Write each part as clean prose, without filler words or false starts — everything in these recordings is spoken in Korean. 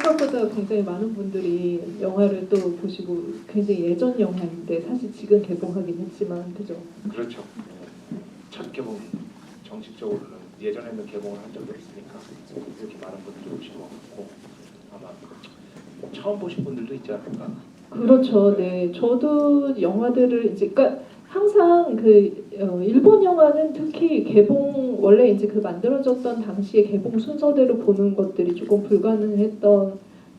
생각보다 굉장히 많은 분들이 영화를 또 보시고 굉장히 예전 영화인데 사실 지금 개봉하긴 했지만 그죠? 그렇죠. 첫 개봉 정식적으로는 예전에는 개봉을 한 적이 없으니까 이렇게 많은 분들이 오신 것 같고 아마 처음 보신 분들도 있지 않을까. 그렇죠. 네, 저도 영화들을 이제 그러니까 항상 그 일본 영화는 특히 개봉 원래 이제 그 만들어졌던 당시의 개봉 순서대로 보는 것들이 조금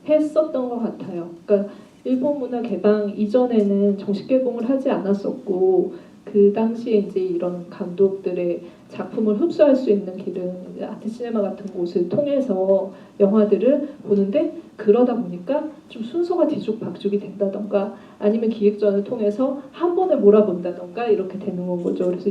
했었던 것 같아요. 그러니까 일본 문화 개방 이전에는 정식 개봉을 하지 않았었고 그 당시에 이제 이런 감독들의 작품을 흡수할 수 있는 길은 아트 시네마 같은 곳을 통해서 영화들을 보는데 그러다 보니까 좀 순서가 뒤죽박죽이 된다던가 아니면 기획전을 통해서 한 번에 몰아본다던가 이렇게 되는 거죠. 그래서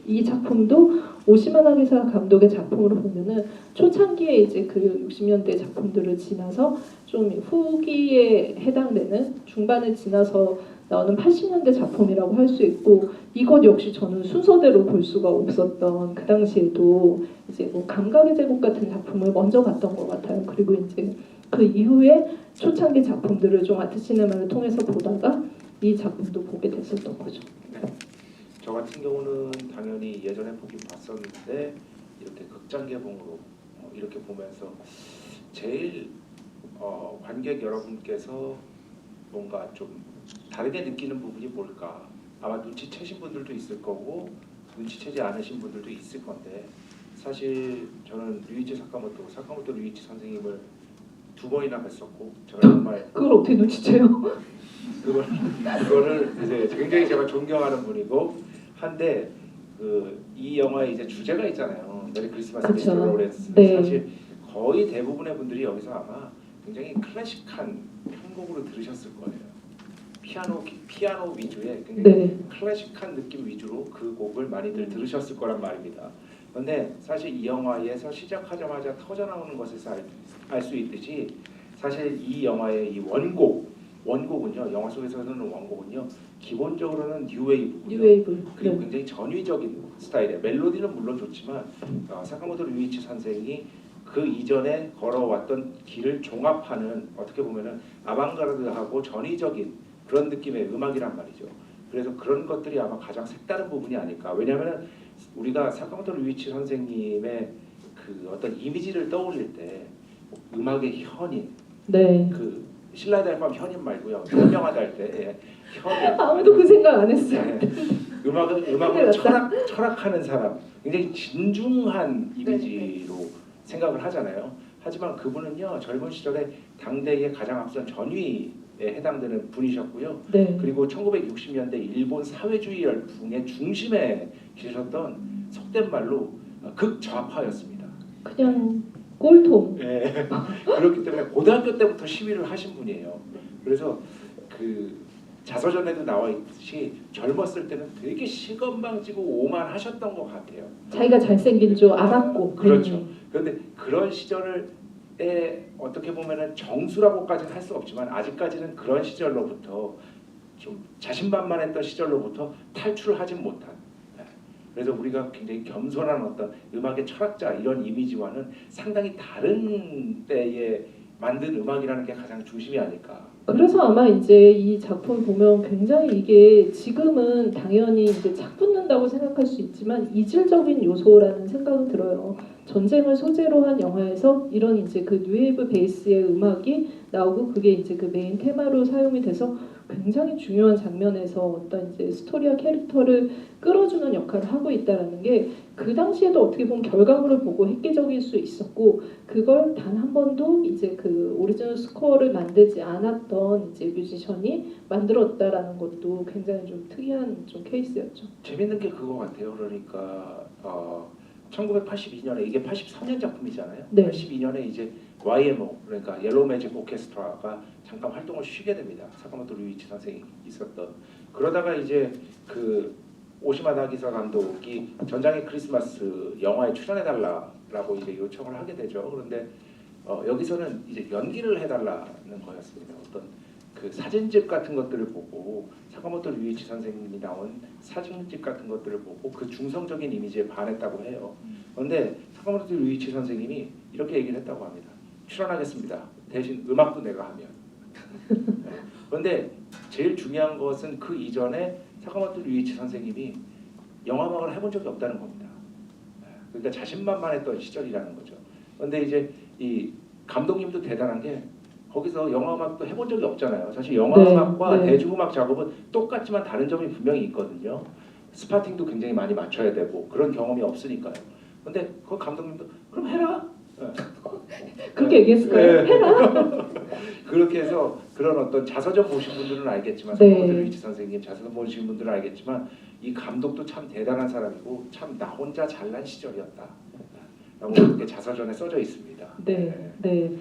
이 작품도 오시마 나기사 감독의 작품으로 보면은 초창기에 이제 그 60년대 작품들을 지나서 좀 후기에 해당되는 중반을 지나서 나오는 80년대 작품이라고 할 수 있고 이것 역시 저는 순서대로 볼 수가 없었던 그 당시에도 이제 뭐 감각의 제국 같은 작품을 먼저 봤던 것 같아요. 그리고 이제 그 이후에 초창기 작품들을 좀 아트 시네마를 통해서 보다가 이 작품도 보게 됐었던 거죠. 저 같은 경우는 당연히 예전에 보긴 봤었는데 이렇게 극장 개봉으로 이렇게 보면서 제일 관객 여러분께서 뭔가 좀 다르게 느끼는 부분이 뭘까? 아마 눈치채신 분들도 있을 거고 눈치채지 않으신 분들도 있을 건데 사실 저는 사카모토 류이치 선생님을 2번이나 뵀었고 제가 정말 그걸 어떻게 눈치채요? 그거를 이제 굉장히 제가 존경하는 분이고 한데 이 영화에 이제 주제가 있잖아요. 메리 크리스마스 미스터 로렌스. 네. 사실 거의 대부분의 분들이 여기서 아마 굉장히 클래식한 편곡으로 들으셨을 거예요. 피아노 위주의 굉장히 네. 클래식한 느낌 위주로 그 곡을 많이들 들으셨을 거란 말입니다. 그런데 사실 이 영화에서 시작하자마자 터져나오는 것에서 알 수 있듯이 사실 이 영화의 이 원곡은요, 영화 속에서는 원곡은요, 기본적으로는 뉴웨이브고요. 그리고 네. 굉장히 전위적인 스타일이에요. 멜로디는 물론 좋지만 사카모토 류이치 선생이 그 이전에 걸어왔던 길을 종합하는 어떻게 보면은 아방가르드하고 전위적인 그런 느낌의 음악이란 말이죠. 그래서 그런 것들이 아마 가장 색다른 부분이 아닐까. 왜냐하면 우리가 사카모토 류이치 선생님의 그 어떤 이미지를 떠올릴 때 음악의 현인, 네. 그 신라의 달밤 현인 말고요. 현명하다 할 때 현인. 아무도 그 생각 안 했어요. 네. 음악을 철학하는 사람, 굉장히 진중한 이미지로 생각을 하잖아요. 하지만 그분은요, 젊은 시절에 당대의 가장 앞선 전위에 해당되는 분이셨고요. 네. 그리고 1960년대 일본 사회주의 열풍의 중심에 계셨던 속된 말로 극좌파였습니다. 그냥 꼴통. 네. 그렇기 때문에 고등학교 때부터 시위를 하신 분이에요. 그래서 그 자서전에도 나와 있듯이 젊었을 때는 되게 시건방지고 오만하셨던 것 같아요. 자기가 잘생긴 줄 알았고. 그렇죠. 그런데 그런 시절에 어떻게 보면은 정수라고까지는 할 수 없지만 아직까지는 그런 시절로부터 좀 자신만만했던 시절로부터 탈출을 하진 못한. 그래서 우리가 굉장히 겸손한 어떤 음악의 철학자 이런 이미지와는 상당히 다른 때에 만든 음악이라는 게 가장 중심이 아닐까. 그래서 아마 이제 이 작품 보면 굉장히 이게 지금은 당연히 이제 착 붙는다고 생각할 수 있지만 이질적인 요소라는 생각은 들어요. 전쟁을 소재로 한 영화에서 이런 이제 그 뉴웨이브 베이스의 음악이 나오고 그게 이제 그 메인 테마로 사용이 돼서 굉장히 중요한 장면에서 어떤 이제 스토리와 캐릭터를 끌어주는 역할을 하고 있다라는 게 그 당시에도 어떻게 보면 결과물을 보고 획기적일 수 있었고 그걸 단 한 번도 이제 그 오리지널 스코어를 만들지 않았던 이제 뮤지션이 만들었다라는 것도 굉장히 좀 특이한 좀 케이스였죠. 재밌는 게 그거 같아요. 그러니까 1982년에 이게 83년 작품이잖아요. 네. 82년에 이제 YMO 그러니까 옐로우 매직 오케스트라가 잠깐 활동을 쉬게 됩니다. 사카모토 류이치 선생이 있었던. 그러다가 이제 그 오시마 나기사 감독이 전장의 크리스마스 영화에 출연해달라고 이제 요청을 하게 되죠. 그런데 여기서는 이제 연기를 해달라는 거였습니다. 어떤 그 사진집 같은 것들을 보고 사카모토 류이치 선생님이 나온 사진집 같은 것들을 보고 그 중성적인 이미지에 반했다고 해요. 그런데 사카모토 류이치 선생님이 이렇게 얘기를 했다고 합니다. 출연하겠습니다. 대신 음악도 내가 하면. 그런데 제일 중요한 것은 그 이전에 사카모토 류이치 선생님이 영화음악을 해본 적이 없다는 겁니다. 그러니까 자신만만했던 시절이라는 거죠. 그런데 이제 이 감독님도 대단한 게 거기서 영화음악도 해본 적이 없잖아요. 사실 영화음악과 네. 대중음악 작업은 똑같지만 다른 점이 분명히 있거든요. 스파팅도 굉장히 많이 맞춰야 되고 그런 경험이 없으니까요. 근데 그 감독님도 그럼 해라. 그렇게 얘기했을까요? 네. 해라. 그렇게 해서 그런 어떤 자서전 보신 분들은 알겠지만 네. 사카모토 류이치 선생님 자서전 보신 분들은 알겠지만 이 감독도 참 대단한 사람이고 참 나 혼자 잘난 시절이었다 라고 이렇게 자서전에 써져 있습니다. 네, 네.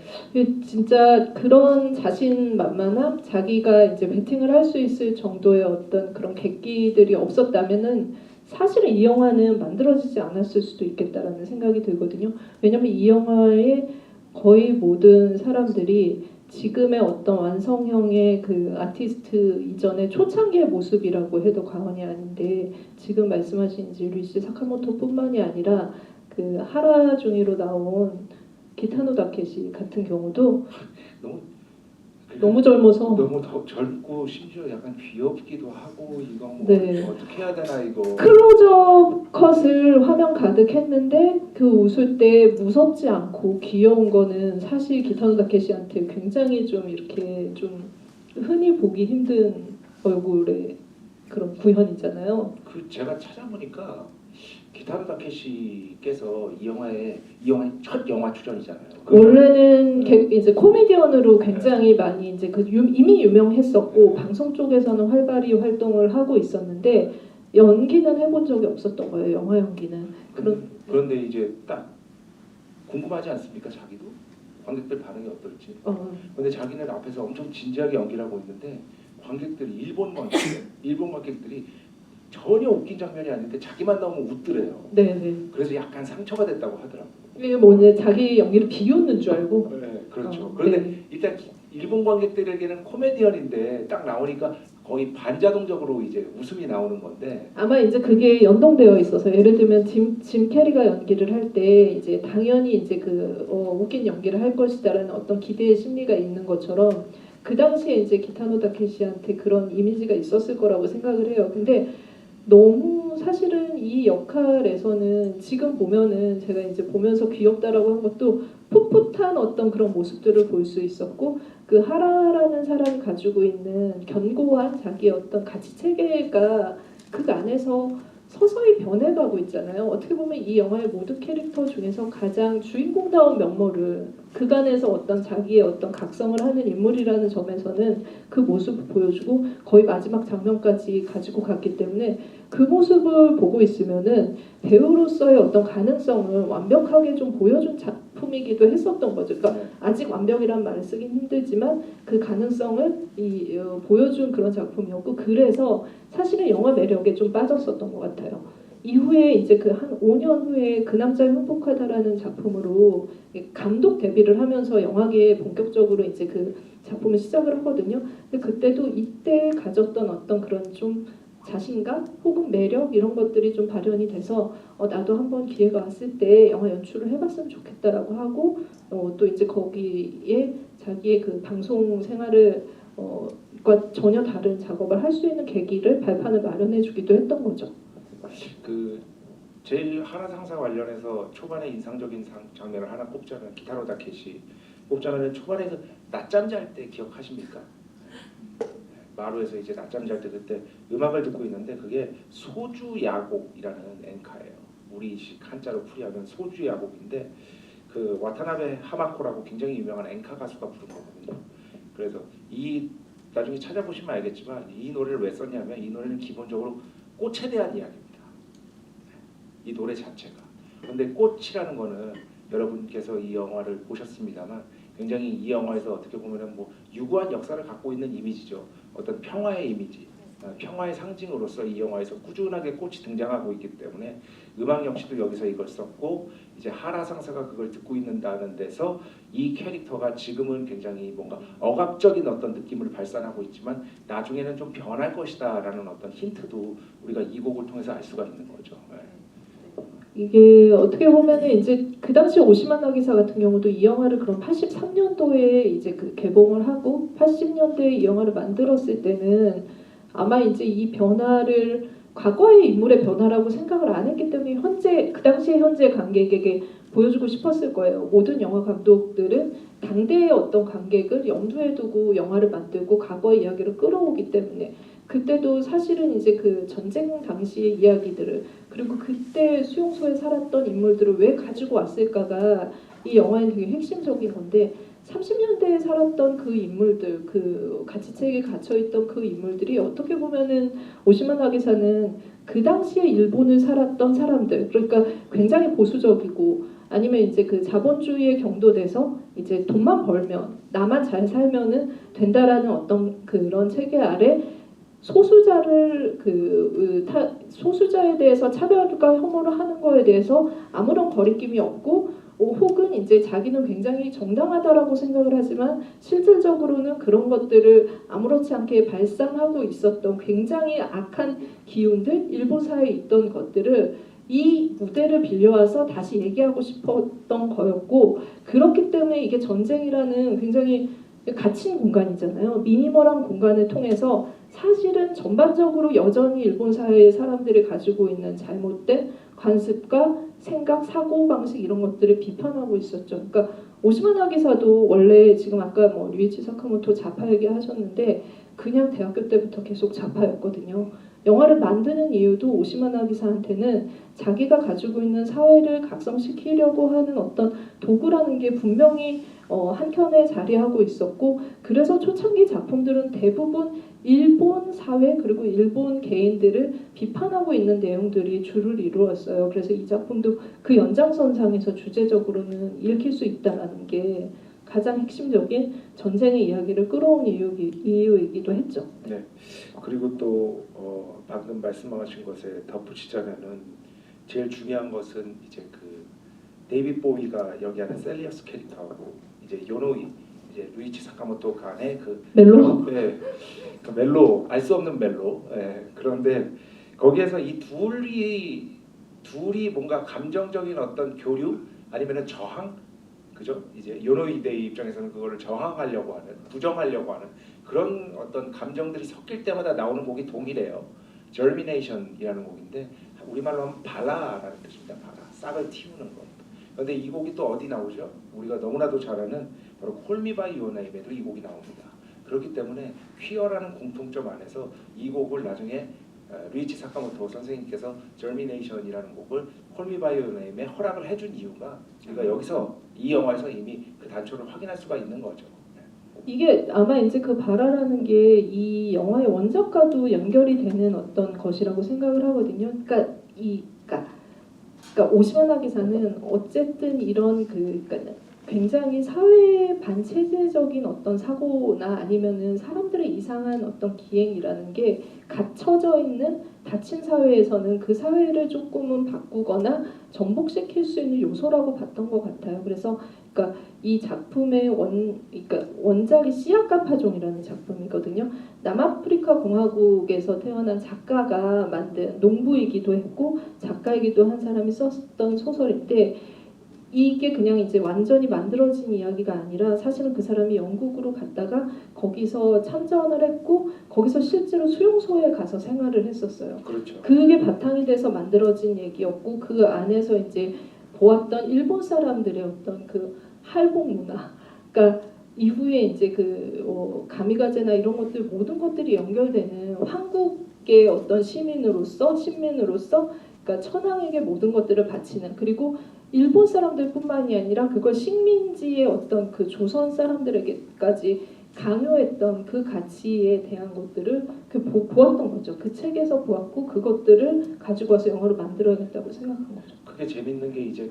진짜 그런 자신만만함, 자기가 이제 베팅을 할 수 있을 정도의 어떤 그런 계기들이 없었다면은 사실은 이 영화는 만들어지지 않았을 수도 있겠다라는 생각이 들거든요. 왜냐하면 이 영화의 거의 모든 사람들이 지금의 어떤 완성형의 그 아티스트 이전의 초창기의 모습이라고 해도 과언이 아닌데 지금 말씀하신 이제 류이치 사카모토뿐만이 아니라 그 하라 중이로 나온 기타노 다케시 같은 경우도 너무 젊어서 너무 더 젊고 심지어 약간 귀엽기도 하고 이거 뭐 네. 어떻게 해야 되나 이거 클로즈업 컷을 화면 가득했는데 그 웃을 때 무섭지 않고 귀여운 거는 사실 기타노 다케시한테 굉장히 좀 이렇게 좀 흔히 보기 힘든 얼굴의 그런 구현이잖아요. 그 제가 찾아보니까 기타노 다케시께서 이 영화의 첫 영화 출연이잖아요. 원래는 이제 코미디언으로 굉장히 많이 이제 이미 유명했었고 방송 쪽에서는 활발히 활동을 하고 있었는데 연기는 해본 적이 없었던 거예요. 영화 연기는. 그런데 이제 딱 궁금하지 않습니까? 자기도 관객들 반응이 어떨지. 그런데 자기는 앞에서 엄청 진지하게 연기를 하고 있는데 관객들이 일본 관객들이 전혀 웃긴 장면이 아닌데 자기만 나오면 웃더래요. 네네. 그래서 약간 상처가 됐다고 하더라고요. 이게 뭐 이제 자기 연기를 비웃는 줄 알고. 네, 그렇죠. 그런데 네. 일단 일본 관객들에게는 코미디언인데 딱 나오니까 거의 반자동적으로 이제 웃음이 나오는 건데 아마 이제 그게 연동되어 있어서 예를 들면 짐 캐리가 연기를 할 때 이제 당연히 이제 웃긴 연기를 할 것이다라는 어떤 기대의 심리가 있는 것처럼 그 당시에 이제 기타노 다케시한테 그런 이미지가 있었을 거라고 생각을 해요. 근데 너무 사실은 이 역할에서는 지금 보면은 제가 이제 보면서 귀엽다라고 한 것도 풋풋한 어떤 그런 모습들을 볼 수 있었고 그 하라라는 사람이 가지고 있는 견고한 자기의 어떤 가치 체계가 그 안에서 서서히 변해가고 있잖아요. 어떻게 보면 이 영화의 모든 캐릭터 중에서 가장 주인공다운 면모를 그간에서 어떤 자기의 어떤 각성을 하는 인물이라는 점에서는 그 모습을 보여주고 거의 마지막 장면까지 가지고 갔기 때문에 그 모습을 보고 있으면은 배우로서의 어떤 가능성을 완벽하게 좀 보여준 작품이기도 했었던 거죠. 그러니까 아직 완벽이란 말을 쓰긴 힘들지만 그 가능성을 보여준 그런 작품이었고 그래서 사실은 영화 매력에 좀 빠졌었던 것 같아요. 이후에 이제 그 한 5년 후에 그 남자 행복하다라는 작품으로 감독 데뷔를 하면서 영화계에 본격적으로 이제 그 작품을 시작을 하거든요. 근데 그때도 이때 가졌던 어떤 그런 좀 자신감 혹은 매력 이런 것들이 좀 발현이 돼서 나도 한번 기회가 왔을 때 영화 연출을 해봤으면 좋겠다라고 하고 또 이제 거기에 자기의 그 방송 생활을 과 전혀 다른 작업을 할 수 있는 계기를 발판을 마련해주기도 했던 거죠. 그 제일 하나 상사 관련해서 초반에 인상적인 장면을 하나 꼽자면 기타노 다케시 꼽자면 초반에 그 낮잠 잘 때 기억하십니까? 마루에서 이제 낮잠 잘 때 그때 음악을 듣고 있는데 그게 소주 야곡이라는 엔카예요. 우리식 한자로 풀이하면 소주 야곡인데 그 와타나베 하마코라고 굉장히 유명한 엔카 가수가 부른 거거든요. 그래서 이 나중에 찾아보시면 알겠지만 이 노래를 왜 썼냐면 이 노래는 기본적으로 꽃에 대한 이야기입니다. 이 노래 자체가. 그런데 꽃이라는 거는 여러분께서 이 영화를 보셨습니다만 굉장히 이 영화에서 어떻게 보면은 뭐 유구한 역사를 갖고 있는 이미지죠. 어떤 평화의 이미지, 평화의 상징으로서 이 영화에서 꾸준하게 꽃이 등장하고 있기 때문에 음악 역시도 여기서 이걸 썼고 이제 하라 상사가 그걸 듣고 있는다는 데서 이 캐릭터가 지금은 굉장히 뭔가 억압적인 어떤 느낌을 발산하고 있지만 나중에는 좀 변할 것이다라는 어떤 힌트도 우리가 이 곡을 통해서 알 수가 있는 거죠. 네. 이게 어떻게 보면은 이제 그 당시 오시마 나기사 같은 경우도 이 영화를 그럼 83년도에 이제 그 개봉을 하고 80년대에 이 영화를 만들었을 때는 아마 이제 이 변화를 과거의 인물의 변화라고 생각을 안 했기 때문에 현재 그 당시의 현재 관객에게 보여주고 싶었을 거예요. 모든 영화 감독들은 당대의 어떤 관객을 염두에 두고 영화를 만들고 과거의 이야기를 끌어오기 때문에 그때도 사실은 이제 그 전쟁 당시의 이야기들을 그리고 그때 수용소에 살았던 인물들을 왜 가지고 왔을까가 이 영화의 되게 핵심적인 건데 30년대에 살았던 그 인물들, 그 가치책에 갇혀있던 그 인물들이 어떻게 보면은 오시마 나기사는 그 당시에 일본을 살았던 사람들, 그러니까 굉장히 보수적이고 아니면 이제 그 자본주의에 경도돼서 이제 돈만 벌면 나만 잘 살면은 된다라는 어떤 그런 체계 아래 소수자를 소수자에 대해서 차별과 혐오를 하는 거에 대해서 아무런 거리낌이 없고 혹은 이제 자기는 굉장히 정당하다라고 생각을 하지만 실질적으로는 그런 것들을 아무렇지 않게 발산하고 있었던 굉장히 악한 기운들 일본 사회에 있던 것들을 이 무대를 빌려와서 다시 얘기하고 싶었던 거였고 그렇기 때문에 이게 전쟁이라는 굉장히 갇힌 공간이잖아요. 미니멀한 공간을 통해서 사실은 전반적으로 여전히 일본 사회의 사람들이 가지고 있는 잘못된 관습과 생각, 사고 방식 이런 것들을 비판하고 있었죠. 그러니까 오시마 나기사도 원래 지금 아까 뭐 류이치 사카모토 좌파 얘기하셨는데 그냥 대학교 때부터 계속 좌파였거든요. 영화를 만드는 이유도 오시마 나기사한테는 자기가 가지고 있는 사회를 각성시키려고 하는 어떤 도구라는 게 분명히 한켠에 자리하고 있었고 그래서 초창기 작품들은 대부분 일본 사회 그리고 일본 개인들을 비판하고 있는 내용들이 주를 이루었어요. 그래서 이 작품도 그 연장선상에서 주제적으로는 읽힐 수 있다는 게 가장 핵심적인 전쟁의 이야기를 끌어온 이유이기도 했죠. 네. 그리고 또 방금 말씀하신 것에 덧붙이자면은 제일 중요한 것은 이제 그 데이빗 보위가 연기하는 셀리어스 캐릭터하고 이제 요노이 이제 루이치 사카모토 간의 그 멜로? 네, 그 멜로 알 수 없는 멜로. 예, 그런데 거기에서 이 둘이 뭔가 감정적인 어떤 교류 아니면은 저항 그죠? 이제 요노이데이 입장에서는 그거를 저항하려고 하는 부정하려고 하는 그런 어떤 감정들이 섞일 때마다 나오는 곡이 동일해요. Germination이라는 곡인데 우리말로 하면 발라라는 뜻입니다. 발라 싹을 틔우는 것. 그런데 이 곡이 또 어디 나오죠? 우리가 너무나도 잘 아는 바로 Call Me by Your Name에도 이 곡이 나옵니다. 그렇기 때문에 퀴어라는 공통점 안에서 이 곡을 나중에 루이치 사카모토 선생님께서 Germination이라는 곡을 Call Me by Your Name에 허락을 해준 이유가 우리가 여기서 이 영화에서 이미 그 단초를 확인할 수가 있는 거죠. 이게 아마 이제 그 바라라는 게 이 영화의 원작과도 연결이 되는 어떤 것이라고 생각을 하거든요. 그러니까 오시마 나기사는 어쨌든 이런 그러니까 굉장히 사회 반체제적인 어떤 사고나 아니면은 사람들의 이상한 어떤 기행이라는 게 갇혀져 있는 닫힌 사회에서는 그 사회를 조금은 바꾸거나 정복시킬 수 있는 요소라고 봤던 것 같아요. 그래서 그러니까 이 작품의 그러니까 원작이 시아카 파종이라는 작품이거든요. 남아프리카 공화국에서 태어난 작가가 만든 농부이기도 했고 작가이기도 한 사람이 썼던 소설인데 이게 그냥 이제 완전히 만들어진 이야기가 아니라 사실은 그 사람이 영국으로 갔다가 거기서 참전을 했고 거기서 실제로 수용소에 가서 생활을 했었어요. 그렇죠. 그게 바탕이 돼서 만들어진 얘기였고 그 안에서 이제 보았던 일본 사람들의 어떤 그 할복 문화, 그러니까 이후에 이제 그 가미가제나 이런 것들 모든 것들이 연결되는 한국의 어떤 시민으로서 그러니까 천황에게 모든 것들을 바치는 그리고 일본 사람들뿐만이 아니라 그걸 식민지의 어떤 그 조선 사람들에게까지 강요했던 그 가치에 대한 것들을 보았던 거죠. 그 책에서 보았고 그것들을 가지고 와서 영화로 만들어야겠다고 생각한 거죠. 그게 재밌는 게 이제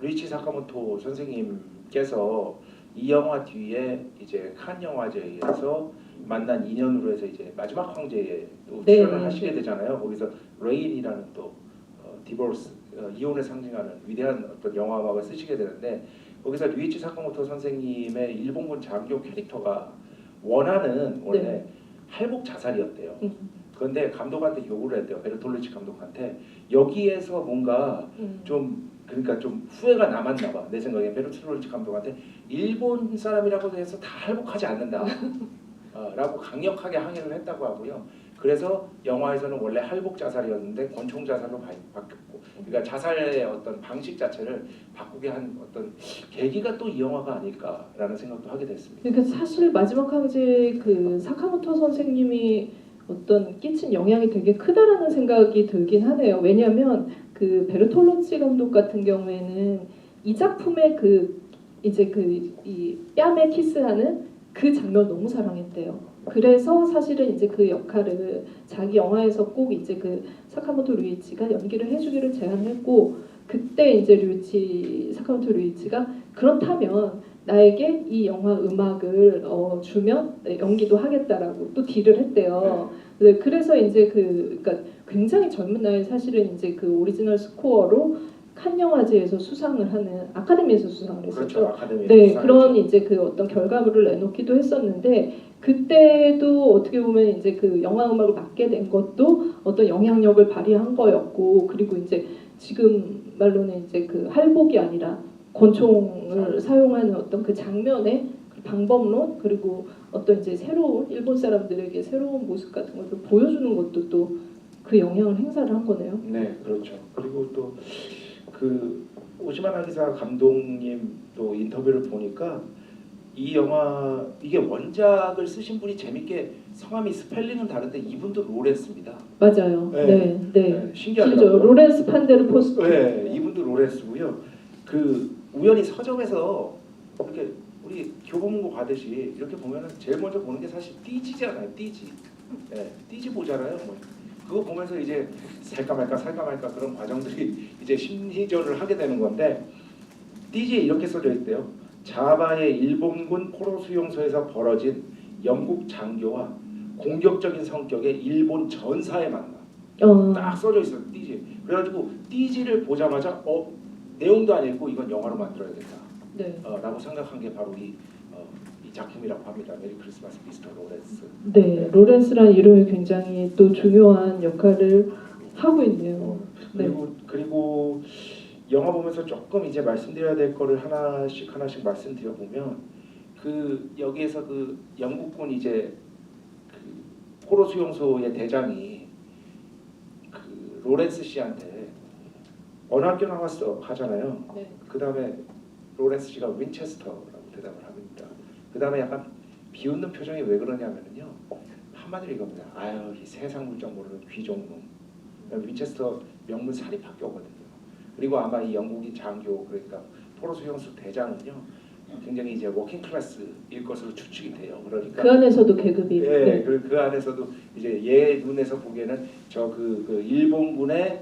루이치 사카모토 선생님께서 이 영화 뒤에 이제 칸 영화제에서 만난 인연으로 해서 이제 마지막 황제에 또 출연을 하시게 되잖아요. 거기서 레인이라는 또 디보스 이혼을 상징하는 위대한 어떤 영화 음악을 쓰시게 되는데 거기서 류이치 사카모토 선생님의 일본군 장교 캐릭터가 원하는 원래 할복 자살이었대요. 그런데 감독한테 요구를 했대요. 베르톨루치 감독한테. 여기에서 뭔가 좀 그러니까 좀 후회가 남았나 봐. 내 생각에 베르톨루치 감독한테 일본 사람이라고 해서 다 할복하지 않는다. 라고 강력하게 항의를 했다고 하고요. 그래서 영화에서는 원래 할복 자살이었는데 권총 자살로 바뀌었고, 그러니까 자살의 어떤 방식 자체를 바꾸게 한 어떤 계기가 또 이 영화가 아닐까라는 생각도 하게 됐습니다. 그러니까 사실 마지막 항제 그 사카모토 선생님이 어떤 끼친 영향이 되게 크다라는 생각이 들긴 하네요. 왜냐하면 그 베르톨루치 감독 같은 경우에는 이 작품의 그 이제 그 이 뺨에 키스하는 그 장면 너무 사랑했대요. 그래서 사실은 이제 그 역할을 자기 영화에서 꼭 이제 그 사카모토 류이치가 연기를 해주기를 제안했고, 그때 이제 사카모토 류이치가 그렇다면 나에게 이 영화 음악을 주면 연기도 하겠다라고 또 딜을 했대요. 네, 그래서 이제 그러니까 굉장히 젊은 나이에 사실은 이제 그 오리지널 스코어로 칸 영화제에서 수상을 하는, 아카데미에서 수상을 했었죠. 그렇죠. 아카데미. 네, 그런 이제 그 어떤 결과물을 내놓기도 했었는데, 그때도 어떻게 보면 이제 그 영화 음악을 맡게 된 것도 어떤 영향력을 발휘한 거였고, 그리고 이제 지금 말로는 이제 그 할복이 아니라 권총을 사용하는 어떤 그 장면의 그 방법론, 그리고 어떤 이제 새로운 일본 사람들에게 새로운 모습 같은 것을 보여주는 것도 또 그 영향을 행사를 한 거네요. 네, 그렇죠. 그리고 또 그 오시마 나기사 감독님 또 인터뷰를 보니까 이 영화 이게 원작을 쓰신 분이 재밌게 성함이 스펠링은 다른데 이분도 로렌스입니다. 맞아요. 네. 네, 네. 신기하더라고요. 로렌스 판데르 포스트. 네, 이분도 로렌스고요. 그 우연히 서점에서 이렇게 우리 교보문고 가듯이 이렇게 보면은 제일 먼저 보는 게 사실 띠지잖아요. 띠지. 네, 띠지 보잖아요. 뭐. 그거 보면서 이제 살까 말까 그런 과정들이 이제 심리전을 하게 되는 건데, 띠지에 이렇게 써져 있대요. 자바의 일본군 포로 수용소에서 벌어진 영국 장교와 공격적인 성격의 일본 전사의 만남. 딱 써져 있어요. 띠지. 그래가지고 띠지를 보자마자 내용도 안 읽고 이건 영화로 만들어야겠다. 네. 라고 생각한 게 바로 이 작품이라고 합니다. 메리 크리스마스 미스터 로렌스. 네, 로렌스라는 이름이 굉장히 또 중요한 역할을 하고 있네요. 네. 그리고 영화 보면서 조금 이제 말씀드려야 될 거를 하나씩 말씀드려 보면, 그 여기에서 그 영국군 이제 그 포로 수용소의 대장이 그 로렌스 씨한테 어느 학교 나왔어 하잖아요. 네. 그 다음에 로렌스 씨가 윈체스터라고 대답을 합니다. 그 다음에 약간 비웃는 표정이 왜 그러냐면요, 한마디로 이겁니다. 아유, 이 세상 물정 모르는 귀족놈. 윈체스터 명문 사립학교거든요. 그리고 아마 이 영국인 장교, 그러니까 포로 수용소 대장은요, 굉장히 이제 워킹 클래스일 것으로 추측이 돼요. 그러니까 그 안에서도 계급이. 예, 네. 그 안에서도 이제 얘 눈에서 보기에는 저 그 일본군의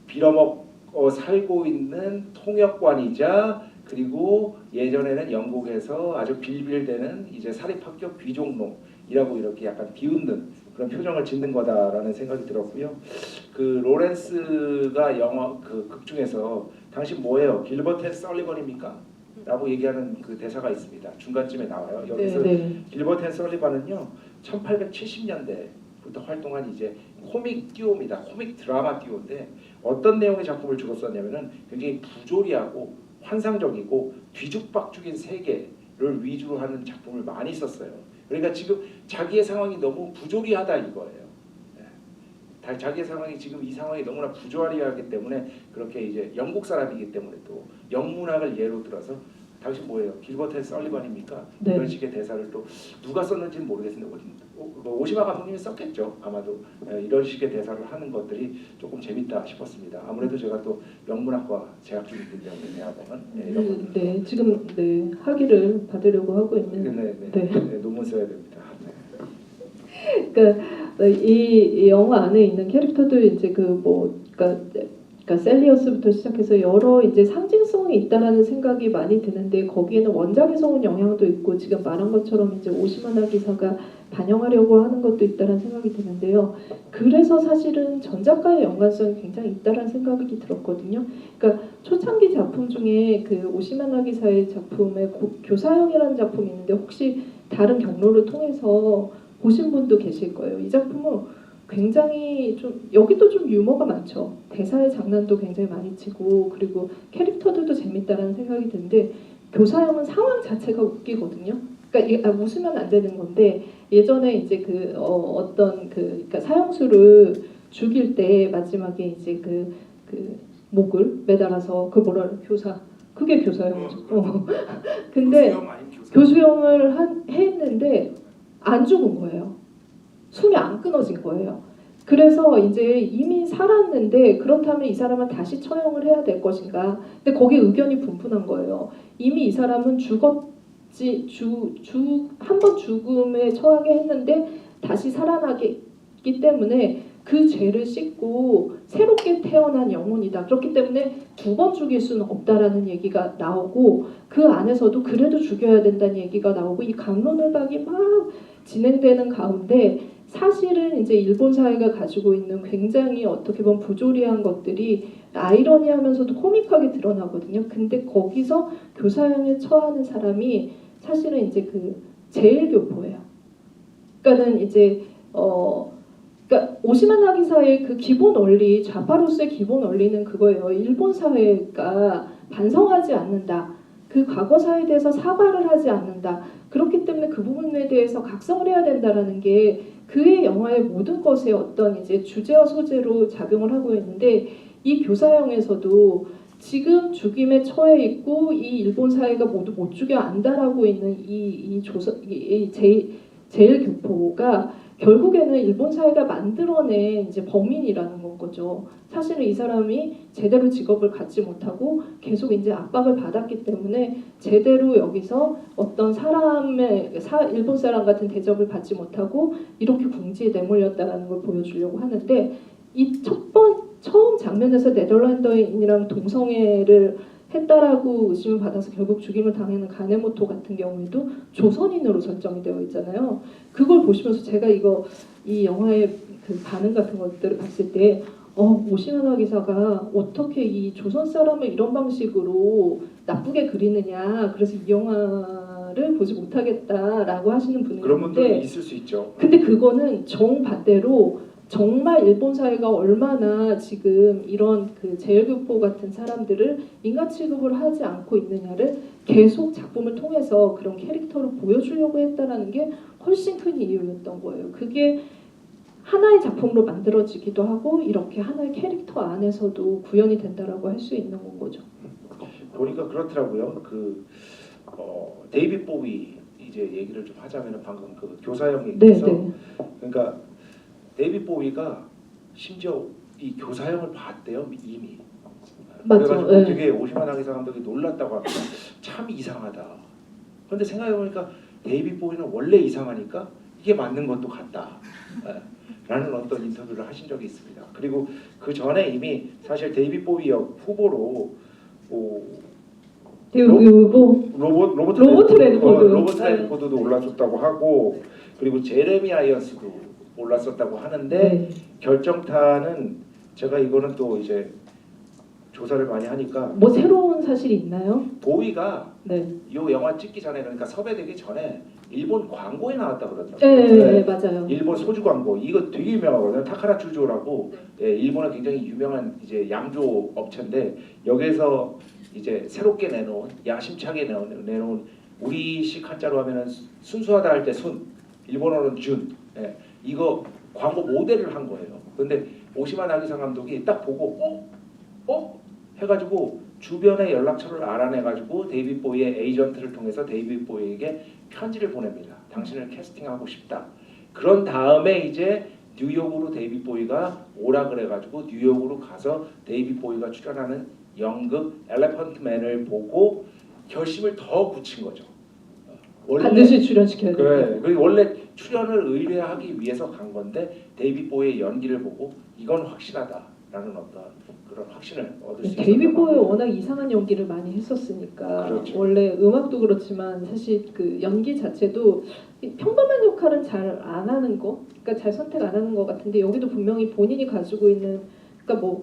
빌어먹고 살고 있는 통역관이자, 그리고 예전에는 영국에서 아주 빌빌대는 이제 사립학교 귀족놈이라고 이렇게 약간 비웃는 그런 표정을 짓는 거다라는 생각이 들었고요. 그 로렌스가 영화 그 극 중에서 당신 뭐예요? 길버트 앤 설리번입니까? 라고 얘기하는 그 대사가 있습니다. 중간쯤에 나와요. 여기서 길버트 앤 설리번은요, 1870년대부터 활동한 이제 코믹 듀오입니다. 코믹 드라마 듀오인데, 어떤 내용의 작품을 주로 썼냐면은 굉장히 부조리하고 환상적이고 뒤죽박죽인 세계를 위주로 하는 작품을 많이 썼어요. 그러니까 지금 자기의 상황이 너무 부조리하다 이거예요. 자기의 상황이 지금 이 상황이 너무나 부조리하기 때문에, 그렇게 이제 영국 사람이기 때문에 또 영문학을 예로 들어서 당신 뭐예요? 길버트 앤 설리번입니까? 네. 이런 식의 대사를 또 누가 썼는지는 모르겠는데 오시마 감독님이 썼겠죠. 아마도 이런 식의 대사를 하는 것들이 조금 재밌다 싶었습니다. 아무래도 제가 또 영문학과 재학 중이기 때문에 대학원은 네, 지금 네 학위를 받으려고 하고 있는. 네, 논문 써야 됩니다. 네. 그러니까 이 영화 안에 있는 캐릭터도 이제 그러니까 셀리어스부터 시작해서 여러 이제 상징성이 있다라는 생각이 많이 드는데, 거기에는 원작에서 온 영향도 있고 지금 말한 것처럼 이제 오시마 나기사가 반영하려고 하는 것도 있다라는 생각이 드는데요. 그래서 사실은 전작가의 연관성이 굉장히 있다라는 생각이 들었거든요. 그러니까 초창기 작품 중에 그 오시마 나기사의 작품에 교사형이라는 작품이 있는데, 혹시 다른 경로를 통해서 보신 분도 계실 거예요. 이 작품은 굉장히 좀 여기도 좀 유머가 많죠. 대사의 장난도 굉장히 많이 치고 그리고 캐릭터들도 재밌다라는 생각이 드는데 교사형은 상황 자체가 웃기거든요. 그러니까 웃으면 안 되는 건데 예전에 이제 어떤 그러니까 사형수를 죽일 때 마지막에 이제 그 목을 매달아서 그 뭐라 그래 교사 그게 교사형이죠. 근데 교수형을 했는데 안 죽은 거예요. 숨이 안 끊어진 거예요. 그래서 이제 이미 살았는데 그렇다면 이 사람은 다시 처형을 해야 될 것인가? 근데 거기에 의견이 분분한 거예요. 이미 이 사람은 죽었지, 한 번 죽음에 처하게 했는데 다시 살아나기 때문에 그 죄를 씻고 새롭게 태어난 영혼이다. 그렇기 때문에 두 번 죽일 수는 없다라는 얘기가 나오고 그 안에서도 그래도 죽여야 된다는 얘기가 나오고 이 갑론을박이 막 진행되는 가운데 사실은 이제 일본 사회가 가지고 있는 굉장히 어떻게 보면 부조리한 것들이 아이러니하면서도 코믹하게 드러나거든요. 근데 거기서 교사형에 처하는 사람이 사실은 이제 그 제일교포예요. 그러니까는 이제 그러니까 오시마 나기사의 그 기본 원리, 좌파로서의 기본 원리는 그거예요. 일본 사회가 반성하지 않는다. 그 과거 사회에 대해서 사과를 하지 않는다. 그렇기 때문에 그 부분에 대해서 각성을 해야 된다라는 게 그의 영화의 모든 것의 어떤 이제 주제와 소재로 작용을 하고 있는데 이 교사형에서도 지금 죽임에 처해 있고 이 일본 사회가 모두 못 죽여 안다라고 있는 이 제일 교포가 결국에는 일본 사회가 만들어낸 이제 범인이라는 거죠. 사실은 이 사람이 제대로 직업을 갖지 못하고 계속 이제 압박을 받았기 때문에 제대로 여기서 어떤 사람의 일본 사람 같은 대접을 받지 못하고 이렇게 궁지에 내몰렸다는 걸 보여주려고 하는데 이 처음 장면에서 네덜란드인이랑 동성애를 했다라고 의심을 받아서 결국 죽임을 당하는 가네모토 같은 경우에도 조선인으로 설정이 되어 있잖아요. 그걸 보시면서 제가 이 영화의 그 반응 같은 것들을 봤을 때 오시마나 기사가 어떻게 이 조선 사람을 이런 방식으로 나쁘게 그리느냐 그래서 이 영화를 보지 못하겠다라고 하시는 분이 그런 분들이 있는데 있을 수 있죠. 근데 그거는 정반대로 정말 일본 사회가 얼마나 지금 이런 그 제일교포 같은 사람들을 인간 취급을 하지 않고 있느냐를 계속 작품을 통해서 그런 캐릭터를 보여주려고 했다라는 게 훨씬 큰 이유였던 거예요. 그게 하나의 작품으로 만들어지기도 하고 이렇게 하나의 캐릭터 안에서도 구현이 된다라고 할 수 있는 건 거죠. 보니까 그렇더라고요. 데이빗 보위 이제 얘기를 좀 하자면은 방금 그 교사형 얘기에서 그러니까 데이빗 보위가 심지어 이 교사형을 봤대요 이미. 그래가지고 되게 오시마 나기사 감독이 놀랐다고 합니다. 참 이상하다. 그런데 생각해보니까 데이빗 보위는 원래 이상하니까 이게 맞는 것도 같다. 라는 어떤 인터뷰를 하신 적이 있습니다. 그리고 그 전에 이미 사실 데이빗 보위 후보로 로버트 레드포드도 올랐었다고 하고 그리고 제레미 아이언스도 올랐었다고 하는데 결정타는 제가 이거는 또 이제 조사를 많이 하니까 뭐 새로운 사실이 있나요? 보위가 이 영화 찍기 전에 그러니까 섭외되기 전에 일본 광고에 나왔다 그러더라고요. 네, 맞아요. 일본 소주 광고 이거 되게 유명하거든요. 타카라 주조라고 일본의 굉장히 유명한 이제 양조 업체인데 여기서 이제 새롭게 내놓은 야심차게 내놓은 우리식 한자로 하면은 순수하다 할 때 순, 일본어는 준. 이거 광고 모델을 한 거예요. 근데 오시마 나기사 감독이 딱 보고 해가지고 주변의 연락처를 알아내가지고 데이빗 보이의 에이전트를 통해서 데이빗 보이에게 편지를 보냅니다. 당신을 캐스팅하고 싶다. 그런 다음에 이제 뉴욕으로 데이빗 보이가 오라 그래가지고 뉴욕으로 가서 데이빗 보이가 출연하는 연극 엘레펀트맨을 보고 결심을 더 굳힌 거죠. 반드시 출연시켜야 돼. 그래. 원래 출연을 의뢰하기 위해서 간 건데 데이빗 보이의 연기를 보고 이건 확실하다라는 어떤 그런 확신을 얻을 수 있었던 데이빗 보이 워낙 이상한 연기를 많이 했었으니까 그렇죠. 원래 음악도 그렇지만 사실 그 연기 자체도 평범한 역할은 잘 안 하는 거, 그러니까 잘 선택 안 하는 것 같은데 여기도 분명히 본인이 가지고 있는 그러니까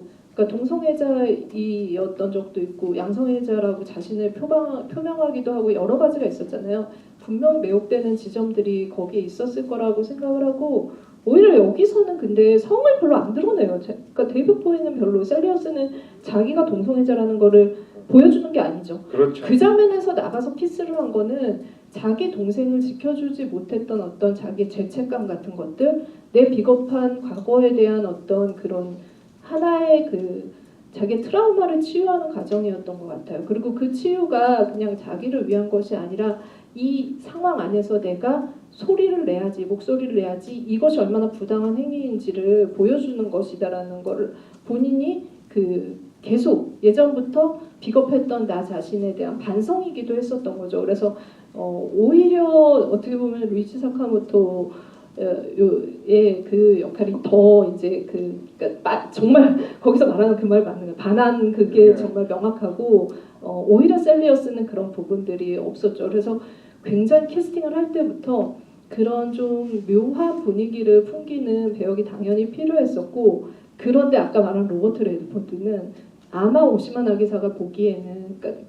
동성애자이었던 적도 있고 양성애자라고 자신을 표명하기도 하고 여러 가지가 있었잖아요. 분명히 매혹되는 지점들이 거기에 있었을 거라고 생각을 하고 오히려 여기서는 근데 성을 별로 안 드러내요. 그러니까 데이비드 보이는 별로 셀리어스는 자기가 동성애자라는 거를 보여주는 게 아니죠. 그렇죠. 그 장면에서 나가서 키스를 한 거는 자기 동생을 지켜주지 못했던 어떤 자기 죄책감 같은 것들, 내 비겁한 과거에 대한 어떤 그런 하나의 그 자기 트라우마를 치유하는 과정이었던 것 같아요. 그리고 그 치유가 그냥 자기를 위한 것이 아니라 이 상황 안에서 내가 소리를 내야지, 목소리를 내야지, 이것이 얼마나 부당한 행위인지를 보여주는 것이다라는 거를 본인이 그 계속 예전부터 비겁했던 나 자신에 대한 반성이기도 했었던 거죠. 그래서 오히려 어떻게 보면 루이치 사카모토의 그 역할이 더 이제 그러니까 정말 거기서 말하는 그 말 맞는 거예요. 반한 그게 정말 명확하고 오히려 셀리어스는 그런 부분들이 없었죠. 그래서 굉장히 캐스팅을 할 때부터 그런 좀 묘한 분위기를 풍기는 배역이 당연히 필요했었고, 그런데 아까 말한 로버트 레드포드는 아마 오시마 나기사가 보기에는 그러니까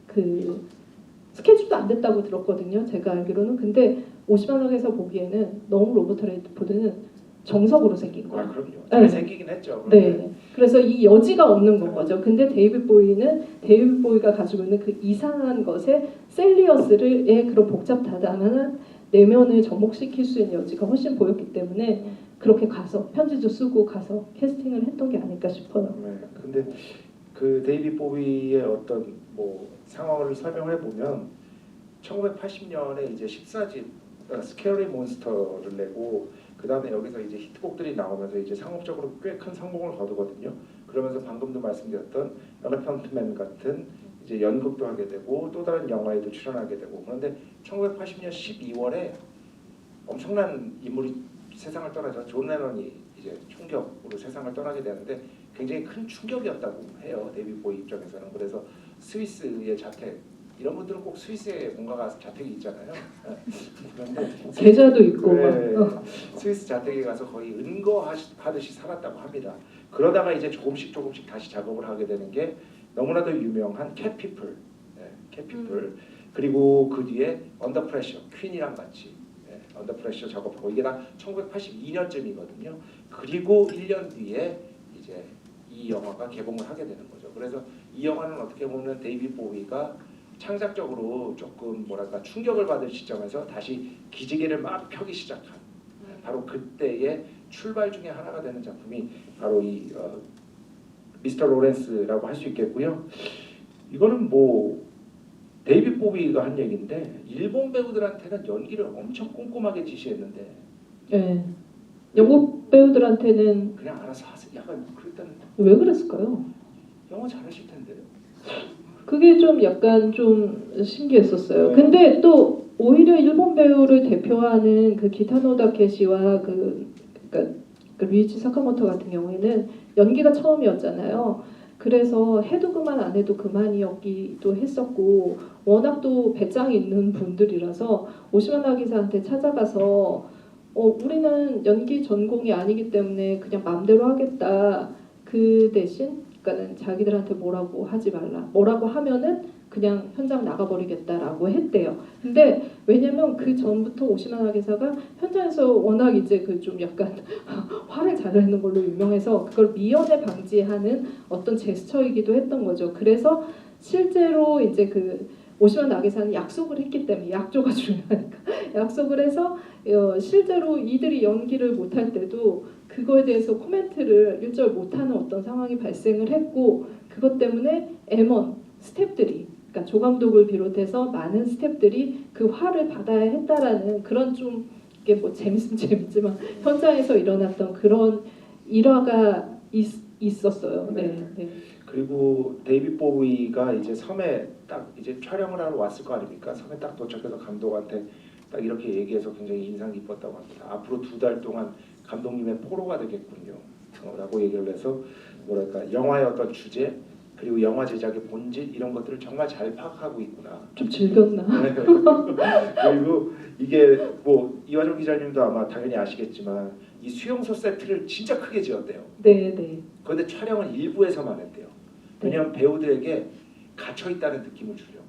그 스케줄도 안 됐다고 들었거든요. 제가 알기로는. 근데 오시마 나기사 보기에는 너무 로버트 레드포드는 정석으로 생긴 거예요. 그럼요. 잘 생기긴 했죠. 네. 그래서 이 여지가 없는 건 거죠. 근데 데이비드 보이가 가지고 있는 그 이상한 것에 셀리어스를 그런 복잡하다는 내면을 접목시킬 수 있는 여지가 훨씬 보였기 때문에 그렇게 가서 편지도 쓰고 가서 캐스팅을 했던 게 아닐까 싶어요. 네. 근데 그 데이비드 보위의 어떤 뭐 상황을 설명해 보면 1980년에 이제 14집 스케어리 몬스터를 내고 그 다음에 여기서 이제 히트곡들이 나오면서 이제 상업적으로 꽤 큰 성공을 거두거든요. 그러면서 방금도 말씀드렸던 엘레펀트맨 같은 이제 연극도 하게 되고 또 다른 영화에도 출연하게 되고, 그런데 1980년 12월에 엄청난 인물이 세상을 떠나죠. 존 레넌이 이제 총격으로 세상을 떠나게 되는데 굉장히 큰 충격이었다고 해요. 데이비드 보이 입장에서는. 그래서 스위스의 자택, 이런 분들은 꼭 스위스에 뭔가가 자택이 있잖아요. 그런데 계좌도 있고 네, 스위스 자택에 가서 거의 은거하듯이 살았다고 합니다. 그러다가 이제 조금씩 다시 작업을 하게 되는 게 너무나도 유명한 캣피플, 캣피플. 그리고 그 뒤에 언더 프레셔, 퀸이랑 같이 언더 프레셔 작업하고, 이게 다 1982년쯤이거든요. 그리고 1년 뒤에 이제 이 영화가 개봉을 하게 되는 거죠. 그래서 이 영화는 어떻게 보면 데이비드 보위가 창작적으로 조금 뭐랄까 충격을 받을 시점에서 다시 기지개를 막 펴기 시작한 바로 그때의 출발 중에 하나가 되는 작품이 바로 이 미스터 로렌스라고 할 수 있겠고요. 이거는 뭐 데이비드 보위가 한 얘기인데 일본 배우들한테는 연기를 엄청 꼼꼼하게 지시했는데 네. 영국 배우들한테는 그냥 알아서 하세요. 약간 그랬다는. 왜 그랬을까요? 영어 잘하실 텐데. 그게 좀 약간 좀 신기했었어요. 네. 근데 또 오히려 일본 배우를 대표하는 그 기타노 다케시와 그러니까 루이치 사카모토 같은 경우에는 연기가 처음이었잖아요. 그래서 해도 그만 안 해도 그만이었기도 했었고, 워낙 또 배짱이 있는 분들이라서 오시마 나기사한테 찾아가서 우리는 연기 전공이 아니기 때문에 그냥 마음대로 하겠다. 그 대신 그러니까는 자기들한테 뭐라고 하지 말라. 뭐라고 하면은 그냥 현장 나가버리겠다라고 했대요. 근데 왜냐면 그 전부터 오시마 나기사가 현장에서 워낙 이제 그 좀 약간 화를 잘 내는 걸로 유명해서 그걸 미연에 방지하는 어떤 제스처이기도 했던 거죠. 그래서 실제로 이제 그 오시마 나기사는 약속을 했기 때문에, 약조가 중요하니까 약속을 해서 실제로 이들이 연기를 못할 때도 그거에 대해서 코멘트를 일절 못하는 어떤 상황이 발생을 했고, 그것 때문에 M1 스태프들이, 그러니까 조 감독을 비롯해서 많은 스태프들이 그 화를 받아야 했다라는 그런 좀 이게 뭐 재밌으면 재밌지만 현장에서 일어났던 그런 일화가 있었어요. 네. 네. 그리고 데이비드 보위가 이제 섬에 딱 이제 촬영을 하러 왔을 거 아닙니까? 섬에 딱 도착해서 감독한테 딱 이렇게 얘기해서 굉장히 인상 깊었다고 합니다. 앞으로 2달 동안 감독님의 포로가 되겠군요. 라고 얘기를 해서 뭐랄까 영화의 어떤 주제 그리고 영화 제작의 본질 이런 것들을 정말 잘 파악하고 있구나. 좀 즐겼나? 그리고 이게 뭐 이화정 기자님도 아마 당연히 아시겠지만 이 수용소 세트를 진짜 크게 지었대요. 네, 네. 그런데 촬영은 일부에서만 했대요. 왜냐하면 배우들에게 갇혀 있다는 느낌을 주려고.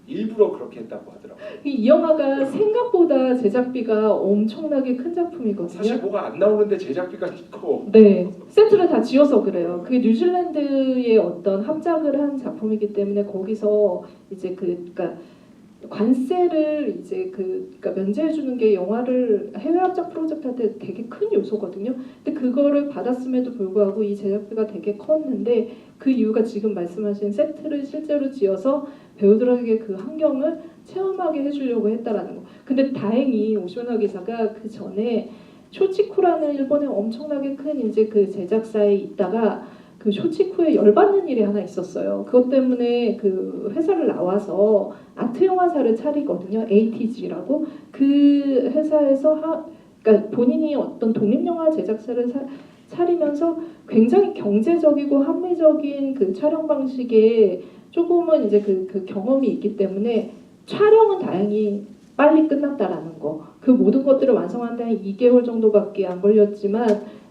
일부러 그렇게 했다고 하더라고요. 이 영화가 생각보다 제작비가 엄청나게 큰 작품이거든요. 사실 뭐가 안 나오는데 제작비가 있고 네, 세트를 다 지어서 그래요. 그게 뉴질랜드의 어떤 합작을 한 작품이기 때문에 거기서 이제 그러니까 관세를 이제 그러니까 면제해 주는 게 영화를 해외 합작 프로젝트한테 되게 큰 요소거든요. 근데 그거를 받았음에도 불구하고 이 제작비가 되게 컸는데 그 이유가 지금 말씀하신 세트를 실제로 지어서 배우들에게 그 환경을 체험하게 해주려고 했다라는 거. 근데 다행히 오시마나 기사가 그 전에 쇼치쿠라는 일본의 엄청나게 큰 이제 그 제작사에 있다가 그 쇼치쿠에 열받는 일이 하나 있었어요. 그것 때문에 그 회사를 나와서 아트 영화사를 차리거든요. ATG라고. 그 회사에서 그러니까 본인이 어떤 독립 영화 제작사를 차리면서 굉장히 경제적이고 합리적인 그 촬영 방식에 조금은 이제 그 경험이 있기 때문에 촬영은 다행히 빨리 끝났다라는 거. 그 모든 것들을 완성하는데 한 2개월 정도밖에 안 걸렸지만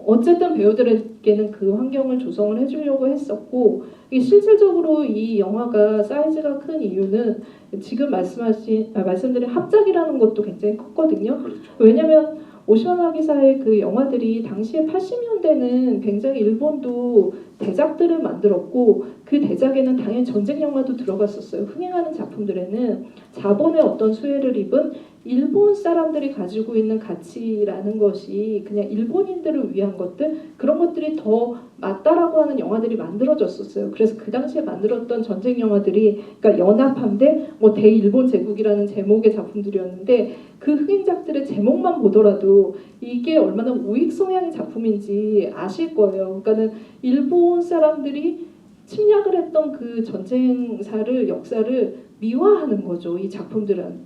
어쨌든 배우들에게는 그 환경을 조성을 해주려고 했었고 실질적으로 이 영화가 사이즈가 큰 이유는 지금 말씀드린 합작이라는 것도 굉장히 컸거든요. 그렇죠. 왜냐하면 오시마나 기사의 그 영화들이 당시에 80년대는 굉장히 일본도 대작들을 만들었고 그 대작에는 당연히 전쟁 영화도 들어갔었어요. 흥행하는 작품들에는 자본의 어떤 수혜를 입은 일본 사람들이 가지고 있는 가치라는 것이 그냥 일본인들을 위한 것들 그런 것들이 더 맞다라고 하는 영화들이 만들어졌었어요. 그래서 그 당시에 만들었던 전쟁 영화들이 그러니까 연합함대 뭐 대일본 제국이라는 제목의 작품들이었는데 그 흥행작들의 제목만 보더라도 이게 얼마나 우익 성향의 작품인지 아실 거예요. 그러니까는 일본 사람들이 침략을 했던 그 전쟁사를 역사를 미화하는 거죠. 이 작품들을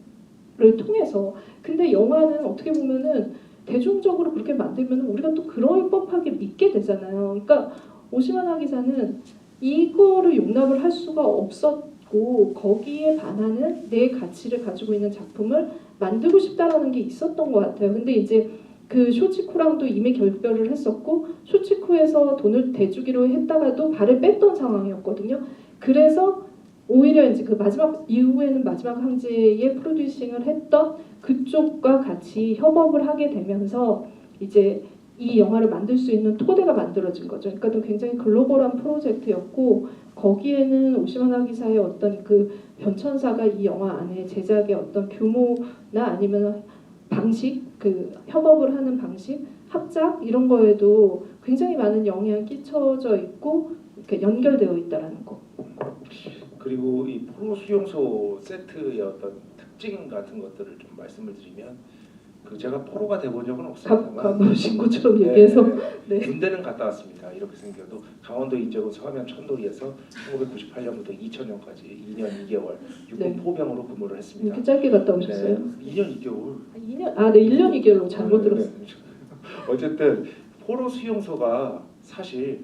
통해서. 근데 영화는 어떻게 보면은 대중적으로 그렇게 만들면 우리가 또 그럴 법하게 믿게 되잖아요. 그러니까 오시마나 기사는 이거를 용납을 할 수가 없었고 거기에 반하는 내 가치를 가지고 있는 작품을 만들고 싶다라는 게 있었던 것 같아요. 근데 이제 그 쇼치쿠랑도 이미 결별을 했었고 쇼치쿠에서 돈을 대주기로 했다가도 발을 뺐던 상황이었거든요. 그래서 오히려 이제 그 마지막 이후에는 마지막 황제의 프로듀싱을 했던 그쪽과 같이 협업을 하게 되면서 이제 이 영화를 만들 수 있는 토대가 만들어진 거죠. 그러니까 굉장히 글로벌한 프로젝트였고 거기에는 오시마나 기사의 어떤 그 변천사가 이 영화 안에 제작의 어떤 규모나 아니면 방식, 그 협업을 하는 방식, 합작 이런 거에도 굉장히 많은 영향이 끼쳐져 있고 이렇게 연결되어 있다라는 거. 그리고 이 포로 수용소 세트의 어떤 특징 같은 것들을 좀 말씀을 드리면 그 제가 포로가 돼본 적은 없습니다만 가보신 것처럼 얘기해서 네. 군대는 갔다 왔습니다. 이렇게 생겨도 강원도 인제군 서면 천도리에서 1998년부터 2000년까지 2년 2개월 육군 네. 포병으로 근무를 했습니다. 이렇게 짧게 갔다 오셨어요? 네, 2년 2개월. 2년? 네, 1년 2개월로 잘못 들었어요. 어쨌든 포로 수용소가 사실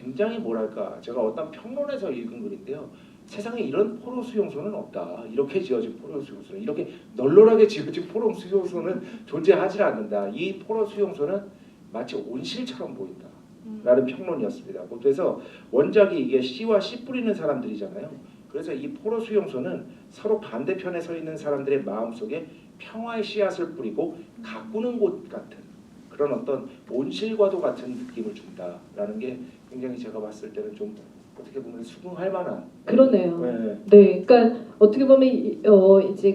굉장히 뭐랄까 제가 어떤 평론에서 읽은 글인데요. 세상에 이런 포로 수용소는 없다. 이렇게 지어진 포로 수용소는 이렇게 널널하게 지어진 포로 수용소는 존재하지 않는다. 이 포로 수용소는 마치 온실처럼 보인다. 라는 평론이었습니다. 그래서 원작이 이게 C와 C 뿌리는 사람들이잖아요. 그래서 이 포로 수용소는 서로 반대편에 서 있는 사람들의 마음속에 평화의 씨앗을 뿌리고 가꾸는 곳 같은 그런 어떤 온실과도 같은 느낌을 준다라는 게 굉장히 제가 봤을 때는 좀 어떻게 보면 수긍할 만한 그러네요. 네. 네, 그러니까 어떻게 보면 이제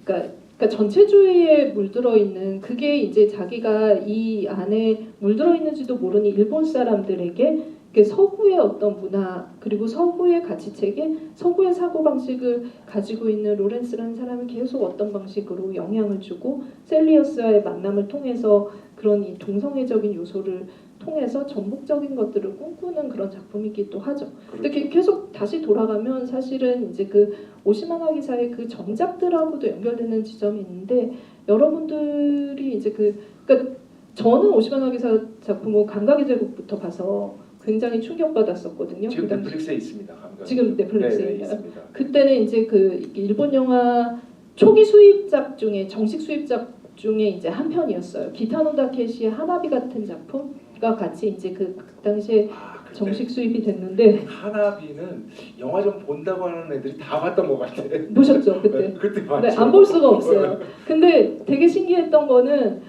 그러니까 전체주의에 물들어 있는 그게 이제 자기가 이 안에 물들어 있는지도 모르는 일본 사람들에게 서구의 어떤 문화 그리고 서구의 가치체계, 서구의 사고 방식을 가지고 있는 로렌스라는 사람이 계속 어떤 방식으로 영향을 주고 셀리어스와의 만남을 통해서 그런 이 동성애적인 요소를 통해서 전복적인 것들을 꿈꾸는 그런 작품이기도 하죠. 근데 계속 다시 돌아가면 사실은 이제 그 오시마나 기사의 그 정작들하고도 연결되는 지점이 있는데 여러분들이 이제 그러니까 저는 오시마나 기사 작품을 감각의 제국부터 봐서 굉장히 충격받았었거든요. 지금 그 당시. 넷플릭스에 있습니다. 감각의 지금 넷플릭스에 네, 있나요? 있습니다. 그때는 이제 그 일본 영화 초기 수입작 중에 정식 수입작 중에 이제 한 편이었어요. 기타노 다케시의 하나비 같은 작품과 같이 이제 그 당시에 정식 수입이 됐는데 하나비는 영화 좀 본다고 하는 애들이 다 봤던 것 같아. 보셨죠 그때? 그때 네, 봤죠. 안 볼 수가 없어요. 근데 되게 신기했던 거는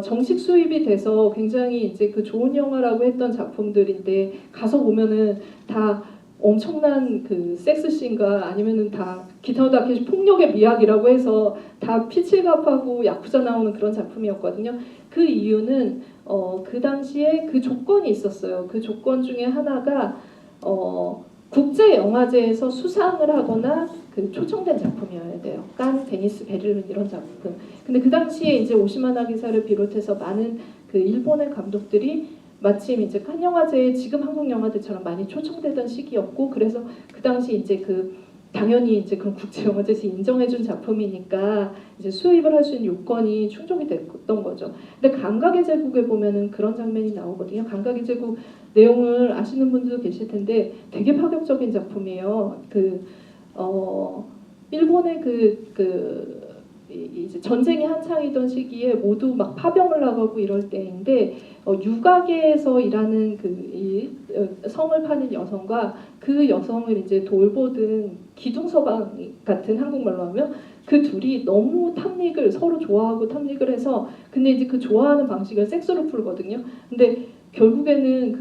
정식 수입이 돼서 굉장히 이제 그 좋은 영화라고 했던 작품들인데 가서 보면은 다 엄청난 그 섹스씬과 아니면은 다 기타노 다케시 폭력의 미학이라고 해서 다 피칠갑하고 야쿠자 나오는 그런 작품이었거든요. 그 이유는 그 당시에 그 조건이 있었어요. 그 조건 중에 하나가 국제 영화제에서 수상을 하거나 그 초청된 작품이어야 돼요. 칸, 베니스, 베를린 이런 작품. 근데 그 당시에 이제 오시마 나기사를 비롯해서 많은 그 일본의 감독들이 마침 이제 칸 영화제에 지금 한국 영화들처럼 많이 초청되던 시기였고, 그래서 그 당시 이제 그 당연히 이제 그런 국제 영화제에서 인정해준 작품이니까 이제 수입을 할 수 있는 요건이 충족이 됐던 거죠. 근데 감각의 제국에 보면은 그런 장면이 나오거든요. 감각의 제국 내용을 아시는 분들도 계실 텐데 되게 파격적인 작품이에요. 일본의 이제 전쟁이 한창이던 시기에 모두 막 파병을 나가고 이럴 때인데 유가게에서 일하는 성을 파는 여성과 그 여성을 이제 돌보던 기둥서방 같은 한국말로 하면 그 둘이 너무 탐닉을 서로 좋아하고 탐닉을 해서 근데 이제 그 좋아하는 방식을 섹스로 풀거든요. 근데 결국에는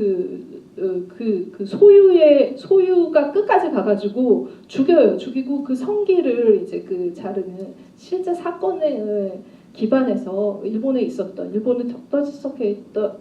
소유가 끝까지 가가지고 죽이고 그 성기를 이제 그 자르는 실제 사건을 기반해서 일본에 떠들썩해 있던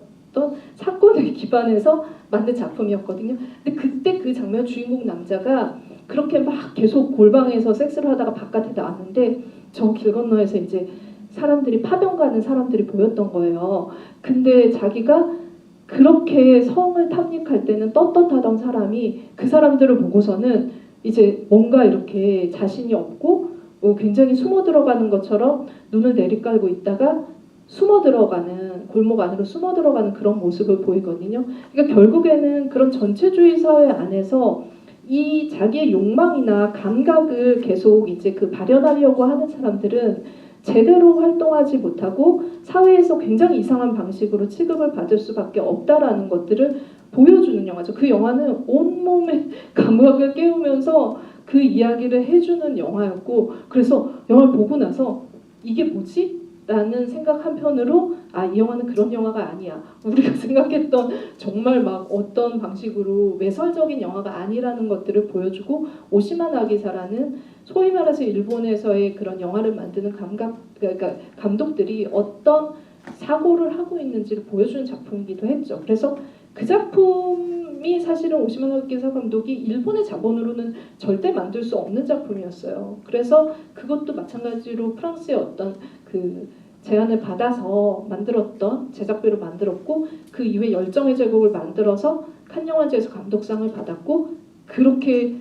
사건을 기반해서 만든 작품이었거든요. 근데 그때 그 장면 주인공 남자가 그렇게 막 계속 골방에서 섹스를 하다가 바깥에 나왔는데 저 길 건너에서 이제 파병 가는 사람들이 보였던 거예요. 근데 자기가 그렇게 성을 탐닉할 때는 떳떳하던 사람이 그 사람들을 보고서는 이제 뭔가 이렇게 자신이 없고 굉장히 숨어 들어가는 것처럼 눈을 내리깔고 있다가 골목 안으로 숨어 들어가는 그런 모습을 보이거든요. 그러니까 결국에는 그런 전체주의 사회 안에서 이 자기의 욕망이나 감각을 계속 이제 그 발현하려고 하는 사람들은 제대로 활동하지 못하고 사회에서 굉장히 이상한 방식으로 취급을 받을 수밖에 없다라는 것들을 보여주는 영화죠. 그 영화는 온몸의 감각을 깨우면서 그 이야기를 해주는 영화였고, 그래서 영화를 보고 나서 이게 뭐지? 라는 생각 한편으로 이 영화는 그런 영화가 아니야. 우리가 생각했던 정말 막 어떤 방식으로 외설적인 영화가 아니라는 것들을 보여주고, 오시마 나기사라는 소위 말해서 일본에서의 그런 영화를 만드는 그러니까 감독들이 어떤 사고를 하고 있는지를 보여주는 작품이기도 했죠. 그래서 그 작품이 사실은 오시마 나기사 감독이 일본의 자본으로는 절대 만들 수 없는 작품이었어요. 그래서 그것도 마찬가지로 프랑스의 어떤 그 제안을 받아서 만들었던 제작비로 만들었고, 그 이후에 열정의 제국을 만들어서 칸 영화제에서 감독상을 받았고, 그렇게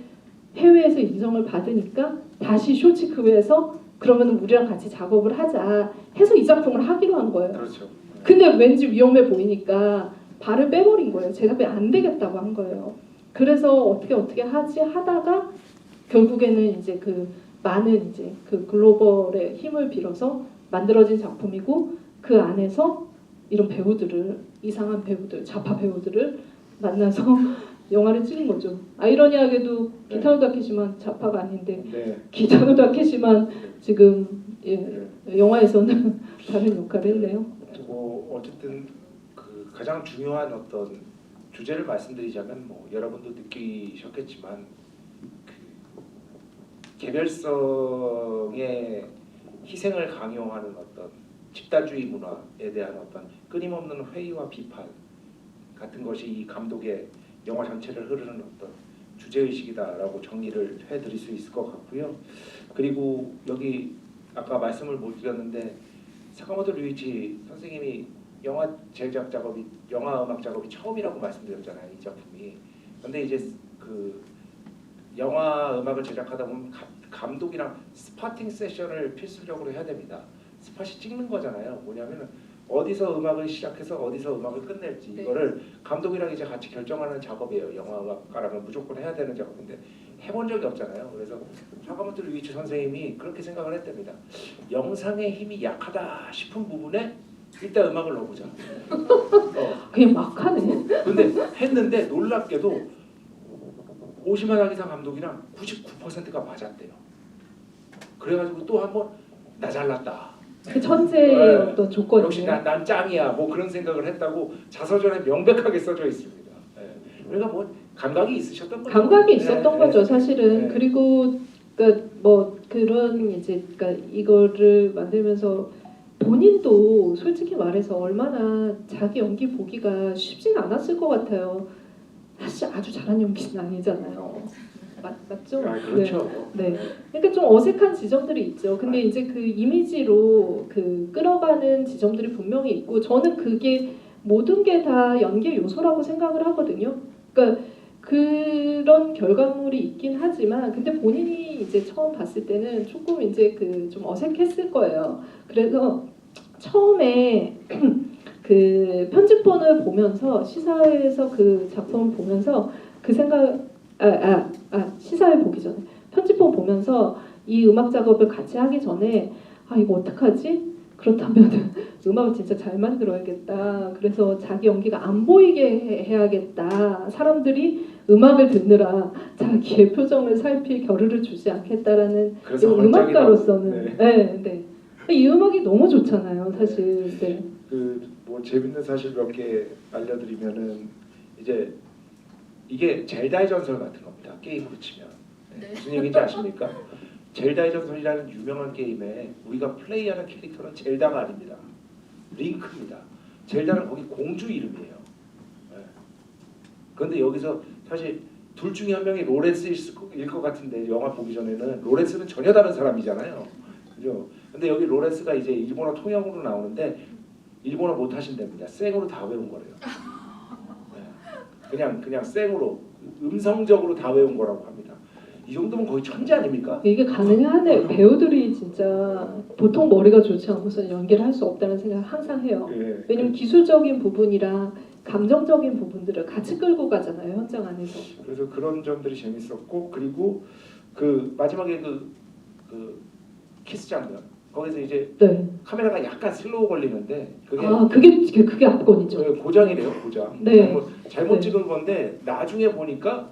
해외에서 인정을 받으니까 다시 쇼치크에서 그러면 우리랑 같이 작업을 하자 해서 이 작품을 하기로 한 거예요. 그렇죠. 근데 왠지 위험해 보이니까 발을 빼버린 거예요. 제작비 안 되겠다고 한 거예요. 그래서 어떻게 하지 하다가 결국에는 이제 그 많은 이제 그 글로벌의 힘을 빌어서 만들어진 작품이고, 그 안에서 이런 이상한 배우들, 좌파 배우들을 만나서 영화를 찍은 거죠. 아이러니하게도 기타노 다케시만 좌파가 아닌데 기타노 다케시만 지금 영화에서는 다른 역할을 했네요. 어쨌든 그 가장 중요한 어떤 주제를 말씀드리자면 여러분도 느끼셨겠지만 그 개별성의 희생을 강요하는 어떤 집단주의 문화에 대한 어떤 끊임없는 회의와 비판 같은 것이 이 감독의 영화 전체를 흐르는 어떤 주제의식이다라고 정리를 해드릴 수 있을 것 같고요. 그리고 여기 아까 말씀을 못 드렸는데 사카모토 류이치 선생님이 영화 음악 작업이 처음이라고 말씀드렸잖아요, 이 작품이. 근데 이제 그 영화 음악을 제작하다 보면 감독이랑 스파팅 세션을 필수적으로 해야 됩니다. 스팟이 찍는 거잖아요. 뭐냐면 어디서 음악을 시작해서 어디서 음악을 끝낼지 이거를 감독이랑 이제 같이 결정하는 작업이에요. 영화 음악가라면 무조건 해야 되는 작업인데 해본 적이 없잖아요. 그래서 사카모토 류이치 선생님이 그렇게 생각을 했답니다. 영상의 힘이 약하다 싶은 부분에 일단 음악을 넣어보자. 그냥 막 하네. 근데 했는데 놀랍게도 오시마 나기사 감독이랑 99%가 맞았대요. 그래가지고 또 한 번 나 잘났다. 그 천재의 네. 어떤 역시 조건이에요. 난 짱이야. 뭐 그런 생각을 했다고 자서전에 명백하게 써져 있습니다. 예. 그러니까 뭐 감각이 있으셨던 거죠. 감각이 있었던 예, 거죠, 예. 사실은. 예. 그리고 그러니까 뭐 그런 이제 그러니까 이거를 만들면서 본인도 솔직히 말해서 얼마나 자기 연기 보기가 쉽진 않았을 것 같아요. 사실 아주 잘한 연기는 아니잖아요. 맞죠? 아, 그렇죠. 네. 그러니까 좀 어색한 지점들이 있죠. 근데 이제 그 이미지로 그 끌어가는 지점들이 분명히 있고 저는 그게 모든 게 다 연기의 요소라고 생각을 하거든요. 그러니까 그런 결과물이 있긴 하지만 근데 본인이 이제 처음 봤을 때는 조금 이제 그 좀 어색했을 거예요. 그래서 처음에 그 편집본을 보면서 시사회에서 그 작품을 보면서 그 생각 시사회 보기 전에 편집본 보면서 이 음악 작업을 같이 하기 전에 이거 어떡하지? 그렇다면 음악을 진짜 잘 만들어야겠다. 그래서 자기 연기가 안 보이게 해야겠다. 사람들이 음악을 듣느라 자기의 표정을 살필 겨를을 주지 않겠다라는 그래서 음악가로서는 네. 이 음악이 너무 좋잖아요, 사실. 네. 그 뭐 재밌는 사실 몇 개 알려드리면은 이제 이게 젤다의 전설 같은 겁니다. 게임으로 치면 무슨 얘기인지 아십니까? 젤다의 전설이라는 유명한 게임에 우리가 플레이하는 캐릭터는 젤다가 아닙니다. 링크입니다. 젤다는 거기 공주 이름이에요. 그런데 여기서 사실 둘 중에 한 명이 로렌스일 것 같은데 영화 보기 전에는 로렌스는 전혀 다른 사람이잖아요. 그죠? 근데 여기 로렌스가 이제 일본어 통역으로 나오는데 일본어 못 하신답니다. 생으로 다 외운 거래요. 그냥 생으로 음성적으로 다 외운 거라고 합니다. 이 정도면 거의 천재 아닙니까? 이게 가능하네. 배우들이 진짜 보통 머리가 좋지 않고서 연기를 할 수 없다는 생각을 항상 해요. 예. 왜냐면 기술적인 부분이랑 감정적인 부분들을 같이 끌고 가잖아요, 현장 안에서. 그래서 그런 점들이 재밌었고 그리고 그 마지막에 그 키스 장면 거기서 이제 네. 카메라가 약간 슬로우 걸리는데 그게 압권이죠. 고장이래요, 고장. 네. 잘못 네. 찍은 건데 나중에 보니까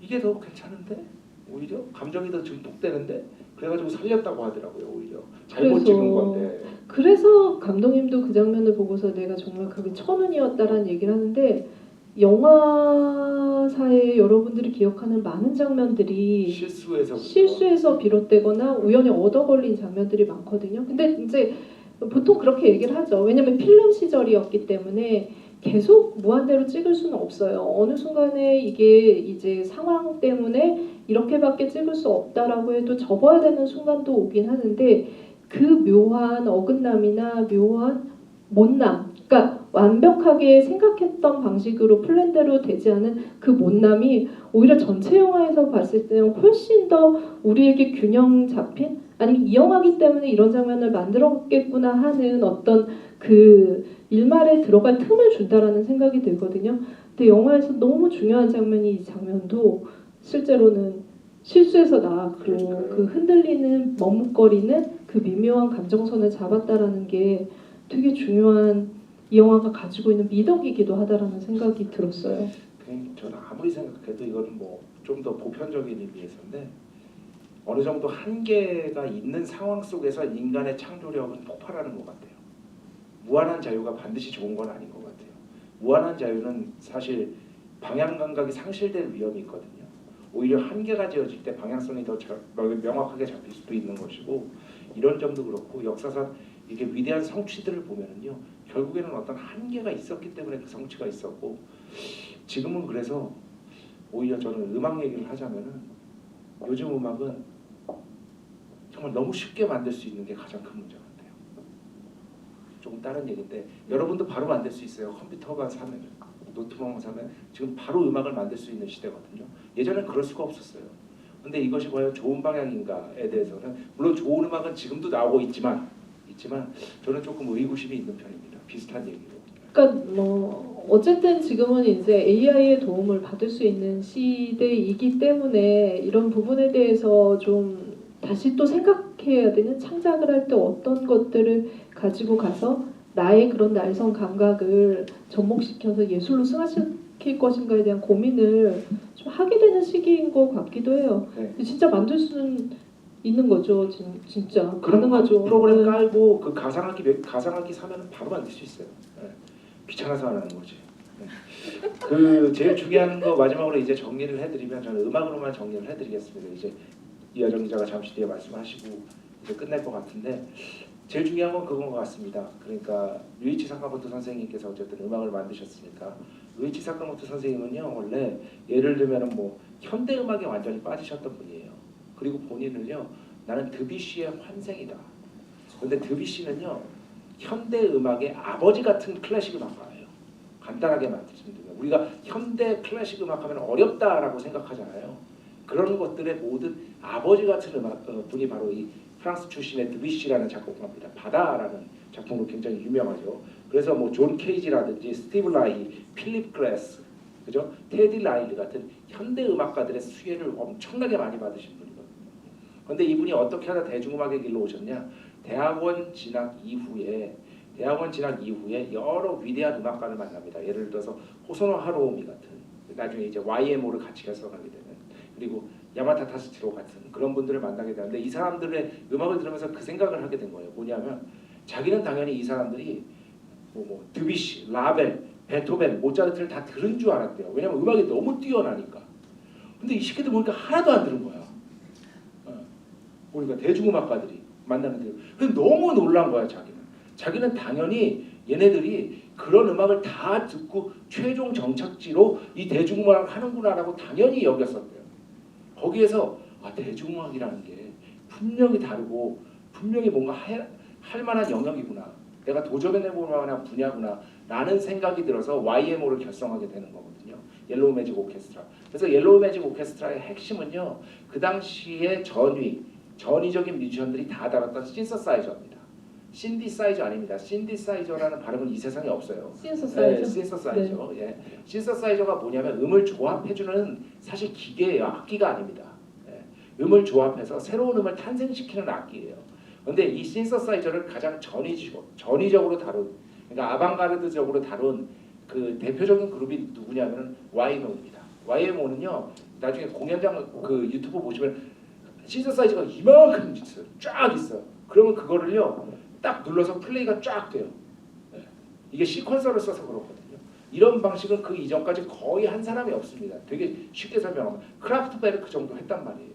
이게 더 괜찮은데 오히려 감정이 더 증폭되는데 그래가지고 살렸다고 하더라고요. 오히려 잘못 그래서 찍은 건데. 그래서 감독님도 그 장면을 보고서 내가 정말 그게 천운이었다라는 얘기를 하는데 영화사에 여러분들이 기억하는 많은 장면들이 실수에서 비롯되거나 우연히 얻어 걸린 장면들이 많거든요. 근데 이제 보통 그렇게 얘기를 하죠. 왜냐면 필름 시절이었기 때문에 계속 무한대로 찍을 수는 없어요. 어느 순간에 이게 이제 상황 때문에 이렇게밖에 찍을 수 없다라고 해도 접어야 되는 순간도 오긴 하는데 그 묘한 어긋남이나 묘한 못남, 그러니까 완벽하게 생각했던 방식으로 플랜대로 되지 않은 그 못남이 오히려 전체 영화에서 봤을 때는 훨씬 더 우리에게 균형 잡힌 아니면 이 영화기 때문에 이런 장면을 만들었겠구나 하는 어떤 그 일말에 들어갈 틈을 준다라는 생각이 들거든요. 근데 영화에서 너무 중요한 장면이 이 장면도 실제로는 실수에서 나왔고 그 흔들리는 머뭇거리는 그 미묘한 감정선을 잡았다라는 게 되게 중요한 이 영화가 가지고 있는 미덕이기도 하다라는 생각이 들었어요. 저는 아무리 생각해도 이거는 뭐 좀 더 보편적인 의미에서인데 어느 정도 한계가 있는 상황 속에서 인간의 창조력은 폭발하는 것 같아요. 무한한 자유가 반드시 좋은 건 아닌 것 같아요. 무한한 자유는 사실 방향 감각이 상실될 위험이 있거든요. 오히려 한계가 지어질 때 방향성이 더 명확하게 잡힐 수도 있는 것이고 이런 점도 그렇고 역사상 이게 위대한 성취들을 보면은요 결국에는 어떤 한계가 있었기 때문에 그 성취가 있었고 지금은 그래서 오히려 저는 음악 얘기를 하자면은 요즘 음악은 정말 너무 쉽게 만들 수 있는 게 가장 큰 문제 같아요. 조금 다른 얘기인데 여러분도 바로 만들 수 있어요. 컴퓨터만 사면 노트북만 사면 지금 바로 음악을 만들 수 있는 시대거든요. 예전엔 그럴 수가 없었어요. 근데 이것이 과연 좋은 방향인가에 대해서는 물론 좋은 음악은 지금도 나오고 있지만 저는 조금 의구심이 있는 편입니다. 비슷한 얘기로. 그러니까 뭐 어쨌든 지금은 이제 AI의 도움을 받을 수 있는 시대이기 때문에 이런 부분에 대해서 좀 다시 또 생각해야 되는 창작을 할 때 어떤 것들을 가지고 가서 나의 그런 날선 감각을 접목시켜서 예술로 승화시킬 것인가에 대한 고민을 좀 하게 되는 시기인 것 같기도 해요. 네. 근데 진짜 만들 수는 있는 거죠, 진짜 그럼 가능하죠. 프로그램 네. 깔고 그 가상악기 사면은 바로 만들 수 있어요. 네. 귀찮아서 안 하는 거지. 네. 그 제일 중요한 거 마지막으로 이제 정리를 해드리면 저는 음악으로만 정리를 해드리겠습니다. 이제 이하정 기자가 잠시 뒤에 말씀하시고 이제 끝낼 것 같은데 제일 중요한 건 그건 것 같습니다. 그러니까 루이치 사카모토 선생님께서 어쨌든 음악을 만드셨으니까 루이치 사카모토 선생님은요 원래 예를 들면은 뭐 현대 음악에 완전히 빠지셨던 분이에요. 그리고 본인은요 나는 드뷔시의 환생이다. 근데 드뷔시는요 현대 음악의 아버지 같은 클래식 음악가예요. 간단하게 말씀드리면 우리가 현대 클래식 음악하면 어렵다라고 생각하잖아요. 그런 것들의 모든 아버지 같은 음악 분이 바로 이 프랑스 출신의 드뷔시라는 작곡가입니다. 바다라는 작품으로 굉장히 유명하죠. 그래서 뭐 존 케이지라든지 스티브 라이, 필립 글래스, 그죠? 테디 라일리 같은 현대 음악가들의 수혜를 엄청나게 많이 받으신 분이거든요. 그런데 이분이 어떻게 하다 대중음악의 길로 오셨냐? 대학원 진학 이후에 여러 위대한 음악가를 만납니다. 예를 들어서 호소노 하루오미 같은 나중에 이제 YMO를 같이 해석하게 되는 그리고 야마타 타스티로 같은 그런 분들을 만나게 되는데 이 사람들의 음악을 들으면서 그 생각을 하게 된 거예요. 뭐냐면 자기는 당연히 이 사람들이 뭐 드뷔시, 라벨, 베토벤, 모차르트를 다 들은 줄 알았대요. 왜냐면 음악이 너무 뛰어나니까. 근데 이 새끼들 보니까 하나도 안 들은 거야. 보니까 대중음악가들이 만나는데 그래서 너무 놀란 거야 자기는 당연히 얘네들이 그런 음악을 다 듣고 최종 정착지로 이 대중음악을 하는구나라고 당연히 여겼었대요. 거기에서 대중음악이라는 게 분명히 다르고 분명히 뭔가 할 만한 영역이구나. 내가 도전해볼 만한 분야구나 라는 생각이 들어서 YMO를 결성하게 되는 거거든요. 옐로우 매직 오케스트라. 그래서 옐로우 매직 오케스트라의 핵심은요. 그 당시에 전위적인 뮤지션들이 다 달았던 신서사이저입니다. 신디사이저 아닙니다. 신디사이저라는 발음은 이 세상에 없어요. 신서사이저. 네, 신서사이저. 예. 신서사이저가 뭐냐면 음을 조합해주는 사실 기계예요. 악기가 아닙니다. 예. 음을 조합해서 새로운 음을 탄생시키는 악기예요. 그런데 이 신서사이저를 가장 전위적으로 다룬, 그러니까 아방가르드적으로 다룬 그 대표적인 그룹이 누구냐면 YMO입니다. YMO는요 나중에 공연장 그 유튜브 보시면 신서사이저가 이만큼 있어요. 쫙 있어요. 그러면 그거를요 딱 눌러서 플레이가 쫙 돼요. 네. 이게 시퀀서를 써서 그렇거든요. 이런 방식은 그 이전까지 거의 한 사람이 없습니다. 되게 쉽게 설명하면 크라프트베르크 정도 했단 말이에요.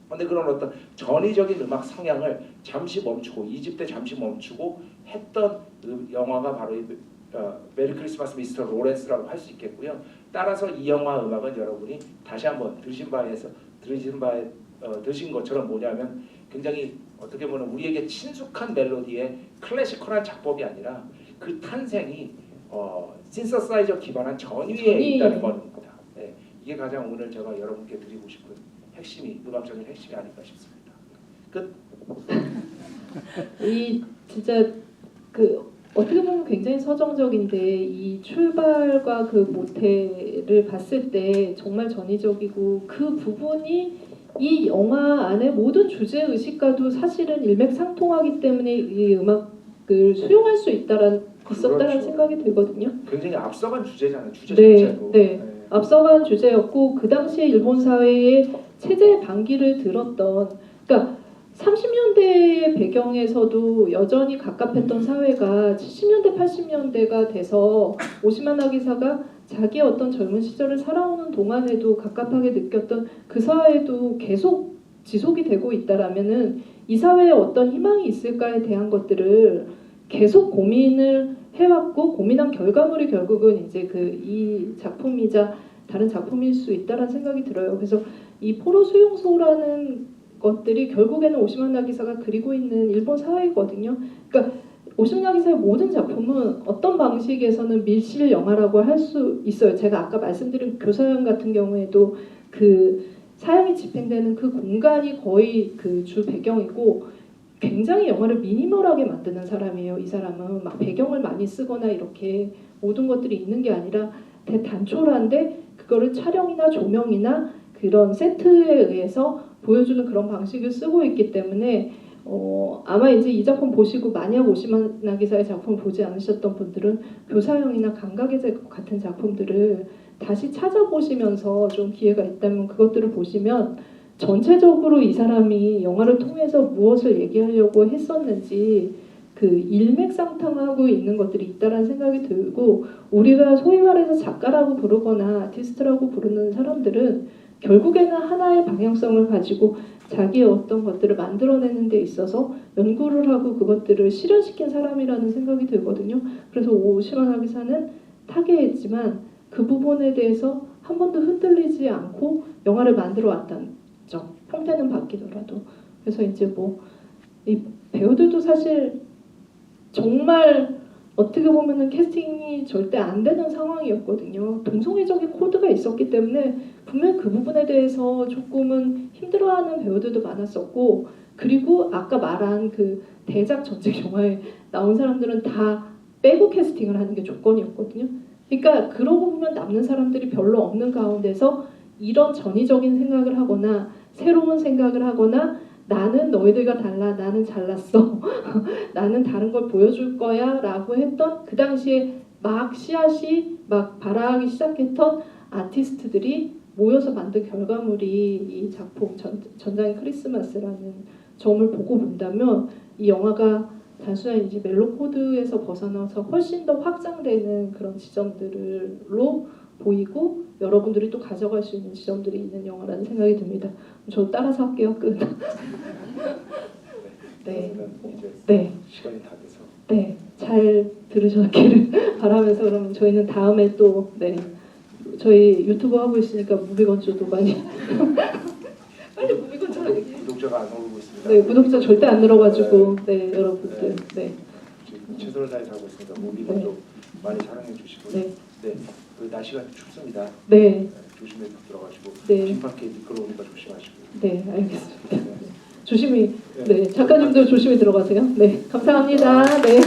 그런데 그런 어떤 전위적인 음악 성향을 잠시 멈추고 2집 때 잠시 멈추고 했던 영화가 바로 이 메리 크리스마스 미스터 로렌스라고 할 수 있겠고요. 따라서 이 영화 음악은 여러분이 다시 한번 드신 것처럼 뭐냐면 굉장히 어떻게 보면 우리에게 친숙한 멜로디의 클래시컬한 작법이 아니라 그 탄생이 신서사이저 기반한 전위에 있다는 겁니다. 네, 이게 가장 오늘 제가 여러분께 드리고 싶은 음악적인 핵심이 아닐까 싶습니다. 끝. 이 진짜 그 어떻게 보면 굉장히 서정적인데 이 출발과 그 모태를 봤을 때 정말 전위적이고 그 부분이 이 영화 안에 모든 주제 의식과도 사실은 일맥상통하기 때문에 이 음악을 수용할 수 있었다라는 그렇죠. 생각이 들거든요. 굉장히 앞서간 주제잖아요. 주제 네, 자체도. 네. 앞서간 주제였고 그 당시에 일본 사회의 체제 반기를 들었던 그러니까 30년대의 배경에서도 여전히 갑갑했던 사회가 70년대 80년대가 돼서 오시마 나기사가 자기의 어떤 젊은 시절을 살아오는 동안에도 갑갑하게 느꼈던 그 사회도 계속 지속이 되고 있다라면은 이 사회에 어떤 희망이 있을까에 대한 것들을 계속 고민을 해왔고 고민한 결과물이 결국은 이제 이 작품이자 다른 작품일 수 있다라는 생각이 들어요. 그래서 이 포로 수용소라는 것들이 결국에는 오시마 나기사가 그리고 있는 일본 사회거든요. 그러니까 오시마 나기사의 모든 작품은 어떤 방식에서는 밀실 영화라고 할 수 있어요. 제가 아까 말씀드린 교사형 같은 경우에도 그 사형이 집행되는 그 공간이 거의 그 주 배경이고 굉장히 영화를 미니멀하게 만드는 사람이에요. 이 사람은 막 배경을 많이 쓰거나 이렇게 모든 것들이 있는 게 아니라 대단촐한데 그거를 촬영이나 조명이나 그런 세트에 의해서 보여주는 그런 방식을 쓰고 있기 때문에 아마 이제 이 작품 보시고 만약 오시마나 기사의 작품을 보지 않으셨던 분들은 교사형이나 감각의 제국 같은 작품들을 다시 찾아보시면서 좀 기회가 있다면 그것들을 보시면 전체적으로 이 사람이 영화를 통해서 무엇을 얘기하려고 했었는지 그 일맥상통하고 있는 것들이 있다라는 생각이 들고, 우리가 소위 말해서 작가라고 부르거나 아티스트라고 부르는 사람들은 결국에는 하나의 방향성을 가지고 자기의 어떤 것들을 만들어내는 데 있어서 연구를 하고 그것들을 실현시킨 사람이라는 생각이 들거든요. 그래서 오시마 기사는 타계했지만 그 부분에 대해서 한 번도 흔들리지 않고 영화를 만들어 왔다는 점, 형태는 바뀌더라도. 그래서 이제 뭐 이 배우들도 사실 정말 어떻게 보면은 캐스팅이 절대 안 되는 상황이었거든요. 동성애적인 코드가 있었기 때문에 분명 그 부분에 대해서 조금은 힘들어하는 배우들도 많았었고, 그리고 아까 말한 그 대작 전직 영화에 나온 사람들은 다 빼고 캐스팅을 하는 게 조건이었거든요. 그러니까 그러고 보면 남는 사람들이 별로 없는 가운데서 이런 전위적인 생각을 하거나 새로운 생각을 하거나 나는 너희들과 달라, 나는 잘났어, 나는 다른 걸 보여줄 거야 라고 했던 그 당시에 막 씨앗이 막 발아하기 시작했던 아티스트들이 모여서 만든 결과물이 이 작품 전장의 크리스마스라는 점을 보고 본다면 이 영화가 단순한 이제 멜로 코드에서 벗어나서 훨씬 더 확장되는 그런 지점들로 보이고 여러분들이 또 가져갈 수 있는 지점들이 있는 영화라는 생각이 듭니다. 저 따라서 할게요. 끝. 네. 이제 네. 시간이 다 돼서. 네. 잘 들으셨기를 바라면서 그럼 저희는 다음에 또 네. 저희 유튜브 하고 있으니까 무비건조도 많이 빨리 무비건조 하기. 구독자가 안 오르고 있습니다. 네, 구독자 절대 안 늘어가지고 네, 여러분들 네. 지금 최선을 다해서 하고 있습니다. 무비건조 많이 사랑해 주시고. 네. 네. 그 날씨가 춥습니다. 네. 조심히 들어가시고. 네. 집 밖에 미끄러우니까 조심하시고. 네, 알겠습니다. 네. 조심히 네, 작가님들 조심히 들어가세요. 네, 감사합니다. 네.